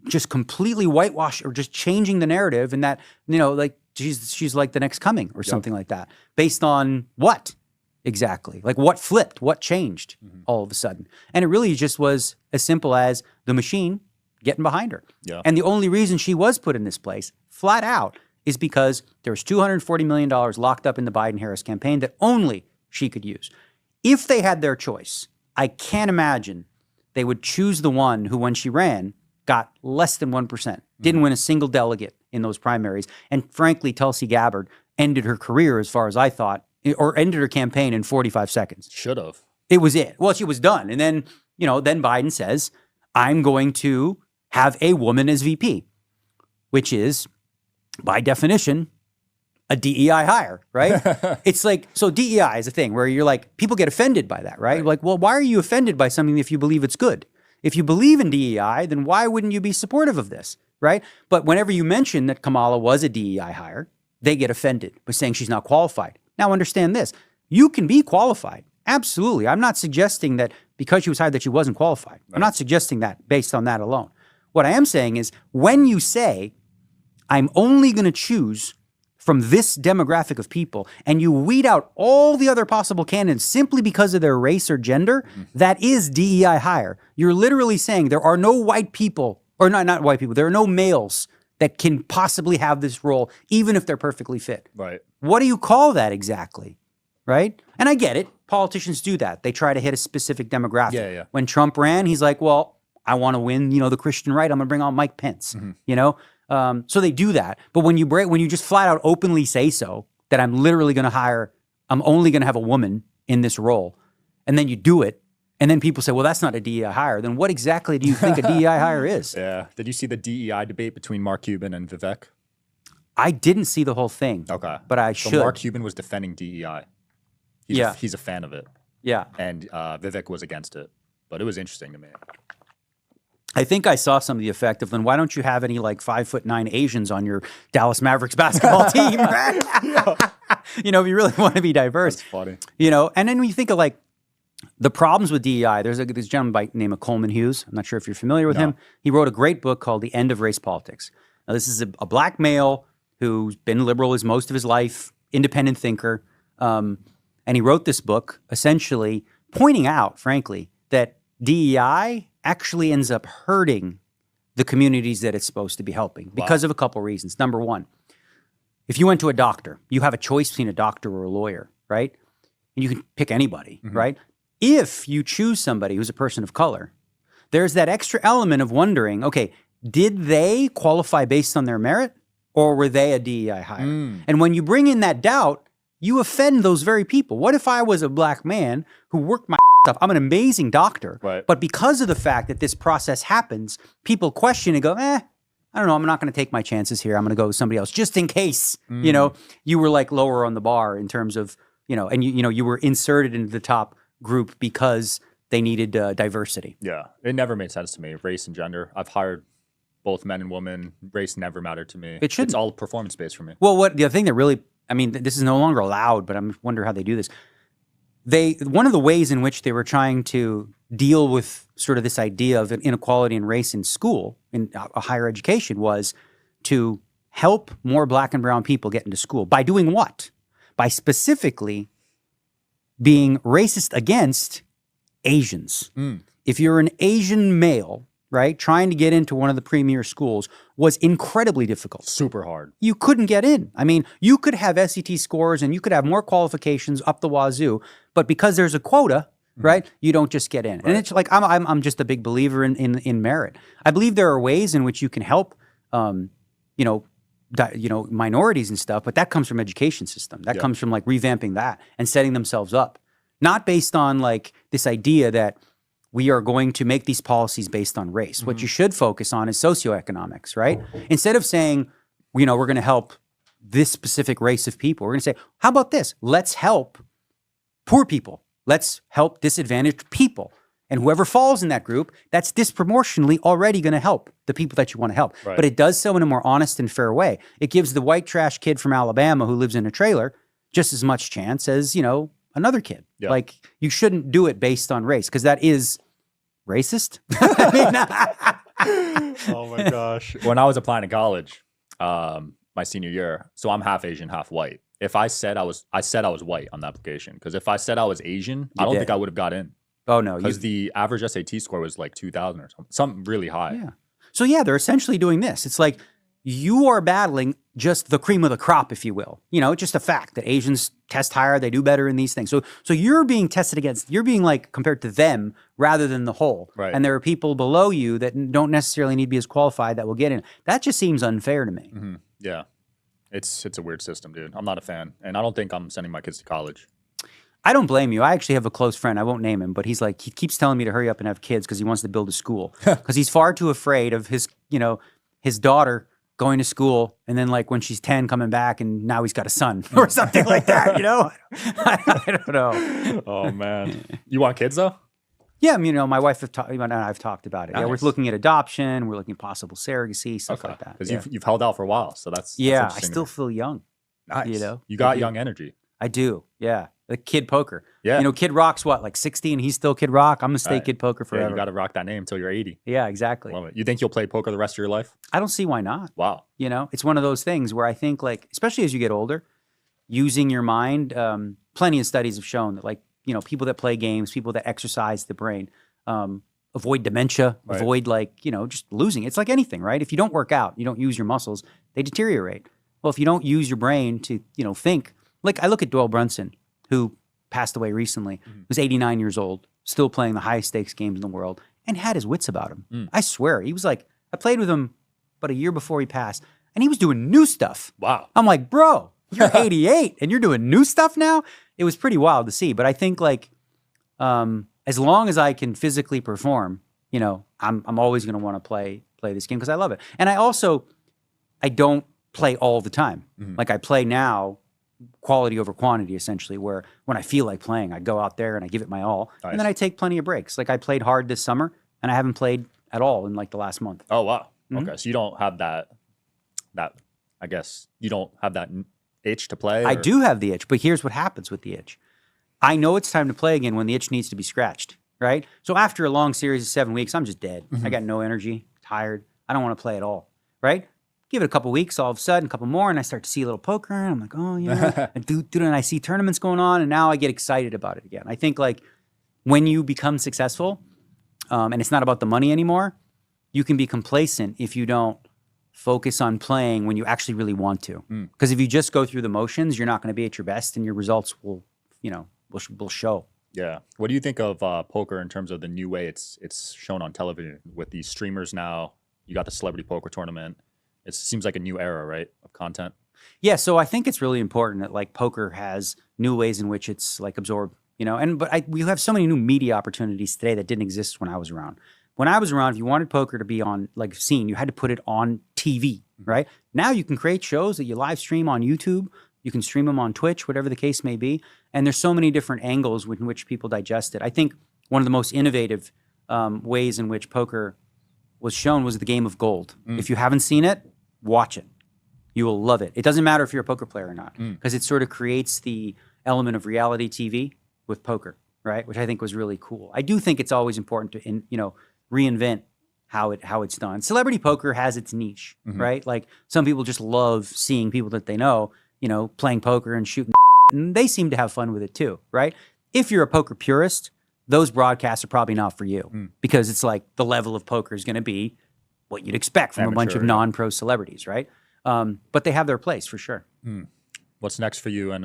just completely whitewashed or just changing the narrative and that, like she's like the next coming or something like that. Based on what exactly? Like what flipped? What changed all of a sudden? And it really just was as simple as the machine getting behind her. And the only reason she was put in this place, flat out, is because there was $240 million locked up in the Biden-Harris campaign that only she could use. If they had their choice, I can't imagine they would choose the one who, when she ran, got less than 1%, didn't win a single delegate in those primaries. And frankly, Tulsi Gabbard ended her career, as far as I thought, or ended her campaign in 45 seconds. Should have. It was it. Well, she was done. And then, then Biden says, I'm going to have a woman as VP, which is, by definition, a DEI hire, right? It's like, so DEI is a thing where you're like, people get offended by that, right? Like, well, why are you offended by something if you believe it's good? If you believe in DEI, then why wouldn't you be supportive of this, right? But whenever you mention that Kamala was a DEI hire, they get offended by saying she's not qualified. Now, understand this. You can be qualified. Absolutely. I'm not suggesting that because she was hired that she wasn't qualified. I'm not suggesting that based on that alone. What I am saying is when you say, I'm only going to choose from this demographic of people, and you weed out all the other possible candidates simply because of their race or gender, that is DEI hire. You're literally saying there are no white people, or not white people, there are no males that can possibly have this role, even if they're perfectly fit. Right. What do you call that exactly? Right? And I get it. Politicians do that. They try to hit a specific demographic. Yeah. When Trump ran, he's like, well, I want to win, the Christian right. I'm going to bring on Mike Pence, So they do that. But when you just flat out openly say so, that I'm only going to have a woman in this role, and then you do it, and then people say, well, that's not a DEI hire, then what exactly do you think a DEI hire is? Yeah. Did you see the DEI debate between Mark Cuban and Vivek? I didn't see the whole thing. Okay. But I So should. Mark Cuban was defending DEI. He's a fan of it. Yeah. And Vivek was against it. But it was interesting to me. I think I saw some of the effect of, then why don't you have any like 5'9" Asians on your Dallas Mavericks basketball team? If you really want to be diverse. That's funny. And then when you think of like The problems with DEI, there's this gentleman by name of Coleman Hughes. I'm not sure if you're familiar with him. He wrote a great book called The End of Race Politics. Now, this is a black male who's been liberal his most of his life, independent thinker. And he wrote this book essentially pointing out, frankly, that DEI actually ends up hurting the communities that it's supposed to be helping because of a couple reasons. Number one, if you went to a doctor, you have a choice between a doctor or a lawyer, right? And you can pick anybody, right? If you choose somebody who's a person of color, there's that extra element of wondering, okay, did they qualify based on their merit or were they a DEI hire? And when you bring in that doubt, you offend those very people. What if I was a black man who worked my stuff? I'm an amazing doctor, but because of the fact that this process happens, people question and go, I don't know, I'm not going to take my chances here. I'm going to go with somebody else just in case, you know, you were like lower on the bar in terms of, you know, and you were inserted into the top group because they needed diversity. Yeah, it never made sense to me. Race and gender. I've hired both men and women. Race never mattered to me. It's all performance based for me. Well, the thing that really, I mean, this is no longer allowed, but I wonder how they do this. One of the ways in which they were trying to deal with sort of this idea of inequality in race in school, in a higher education, was to help more black and brown people get into school. By doing what? By specifically being racist against Asians. If you're an Asian male, right, trying to get into one of the premier schools was incredibly difficult. Super hard. You couldn't get in. I mean, you could have SAT scores and you could have more qualifications up the wazoo, but because there's a quota, right, you don't just get in. And it's like, I'm just a big believer in merit. I believe there are ways in which you can help, minorities and stuff, but that comes from education system. That comes from like revamping that and setting themselves up, not based on like this idea that we are going to make these policies based on race. What you should focus on is socioeconomics, right? Instead of saying, we're going to help this specific race of people, we're going to say, how about this? Let's help poor people. Let's help disadvantaged people. And whoever falls in that group, that's disproportionately already going to help the people that you want to help. But it does so in a more honest and fair way. It gives the white trash kid from Alabama who lives in a trailer just as much chance as, another kid. Like, you shouldn't do it based on race because that is racist. Oh my gosh. When I was applying to college, my senior year, so I'm half Asian, half white. If I said I was white on the application, because if I said I was Asian, I don't think I would have got in. Oh no, because the average SAT score was like 2,000 or something really high. Yeah. So yeah, they're essentially doing this. It's like you are battling just the cream of the crop, if you will. Just a fact that Asians test higher, they do better in these things. So you're being tested against, you're being like compared to them rather than the whole. Right. And there are people below you that don't necessarily need to be as qualified that will get in. That just seems unfair to me. Yeah. It's a weird system, dude. I'm not a fan. And I don't think I'm sending my kids to college. I don't blame you. I actually have a close friend. I won't name him, but he keeps telling me to hurry up and have kids because he wants to build a school. Because he's far too afraid of his daughter going to school and then like when she's 10 coming back and now he's got a son or something like that, I don't know. Oh man. You want kids though? Yeah, my wife and I've talked about it. Nice. Yeah, we're looking at adoption, we're looking at possible surrogacy, stuff like that. Because you've held out for a while, so that's I still feel young. Nice. You got young energy. I do. Yeah. The Kid Poker. Yeah. Kid Rock's what, like 60 and he's still Kid Rock? I'm going to stay Kid Poker forever. Yeah, you got to rock that name until you're 80. Yeah, exactly. Love it. You think you'll play poker the rest of your life? I don't see why not. Wow. It's one of those things where I think like, especially as you get older, using your mind, plenty of studies have shown that like, people that play games, people that exercise the brain, avoid dementia, avoid like, just losing. It's like anything, right? If you don't work out, you don't use your muscles, they deteriorate. Well, if you don't use your brain to, think, like I look at Doyle Brunson, who passed away recently, was 89 years old, still playing the highest stakes games in the world, and had his wits about him. I swear. He was like, I played with him about a year before he passed, and he was doing new stuff. Wow. I'm like, bro, you're 88 and you're doing new stuff now? It was pretty wild to see. But I think like, as long as I can physically perform, I'm always going to want to play this game because I love it. And I don't play all the time. Like I play now, quality over quantity, essentially, where when I feel like playing, I go out there and I give it my all. Nice. And then I take plenty of breaks. Like I played hard this summer and I haven't played at all in like the last month. Oh, wow. Okay. So you don't have that, I guess, you don't have that itch to play? I do have the itch, but here's what happens with the itch. I know it's time to play again when the itch needs to be scratched, right? So after a long series of 7 weeks, I'm just dead. I got no energy, tired. I don't want to play at all, right? Give it a couple weeks, all of a sudden, a couple more, and I start to see a little poker, and I'm like, oh, yeah. And I see tournaments going on, and now I get excited about it again. I think, like, when you become successful, and it's not about the money anymore, you can be complacent if you don't focus on playing when you actually really want to. Because if you just go through the motions, you're not going to be at your best, and your results will show. Yeah. What do you think of poker in terms of the new way it's shown on television with these streamers now? You got the celebrity poker tournament. It seems like a new era, right, of content. Yeah, so I think it's really important that like poker has new ways in which it's like absorbed, but we have so many new media opportunities today that didn't exist when I was around. When I was around, if you wanted poker to be on like seen, you had to put it on TV, right? Now you can create shows that you live stream on YouTube. You can stream them on Twitch, whatever the case may be. And there's so many different angles in which people digest it. I think one of the most innovative ways in which poker was shown was the game of gold. If you haven't seen it, watch it. You will love it. It doesn't matter if you're a poker player or not, because it sort of creates the element of reality TV with poker, right? Which I think was really cool. I do think it's always important to reinvent how it's done. Celebrity poker has its niche, right? Like some people just love seeing people that they know, playing poker and shooting, and they seem to have fun with it too, right? If you're a poker purist, those broadcasts are probably not for you because it's like the level of poker is going to be what you'd expect from a bunch of non-pro celebrities, right? But they have their place for sure. What's next for you, and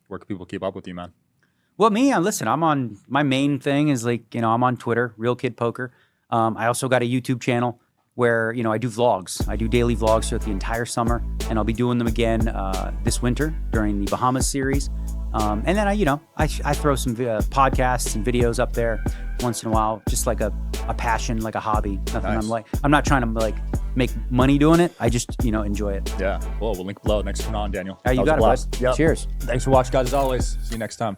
where can people keep up with you, man? Well, listen, I'm on, my main thing is like, I'm on Twitter, Real Kid Poker. I also got a YouTube channel where, I do vlogs. I do daily vlogs throughout the entire summer, and I'll be doing them again this winter during the Bahamas series. And then I throw some podcasts and videos up there once in a while, just like a passion, like a hobby. Nothing. Nice. I'm not trying to like make money doing it. I just, enjoy it. Yeah. Well, we'll link below. Thanks for coming on, Daniel. You got it, bud. Yep. Cheers. Thanks for watching, guys, as always. See you next time.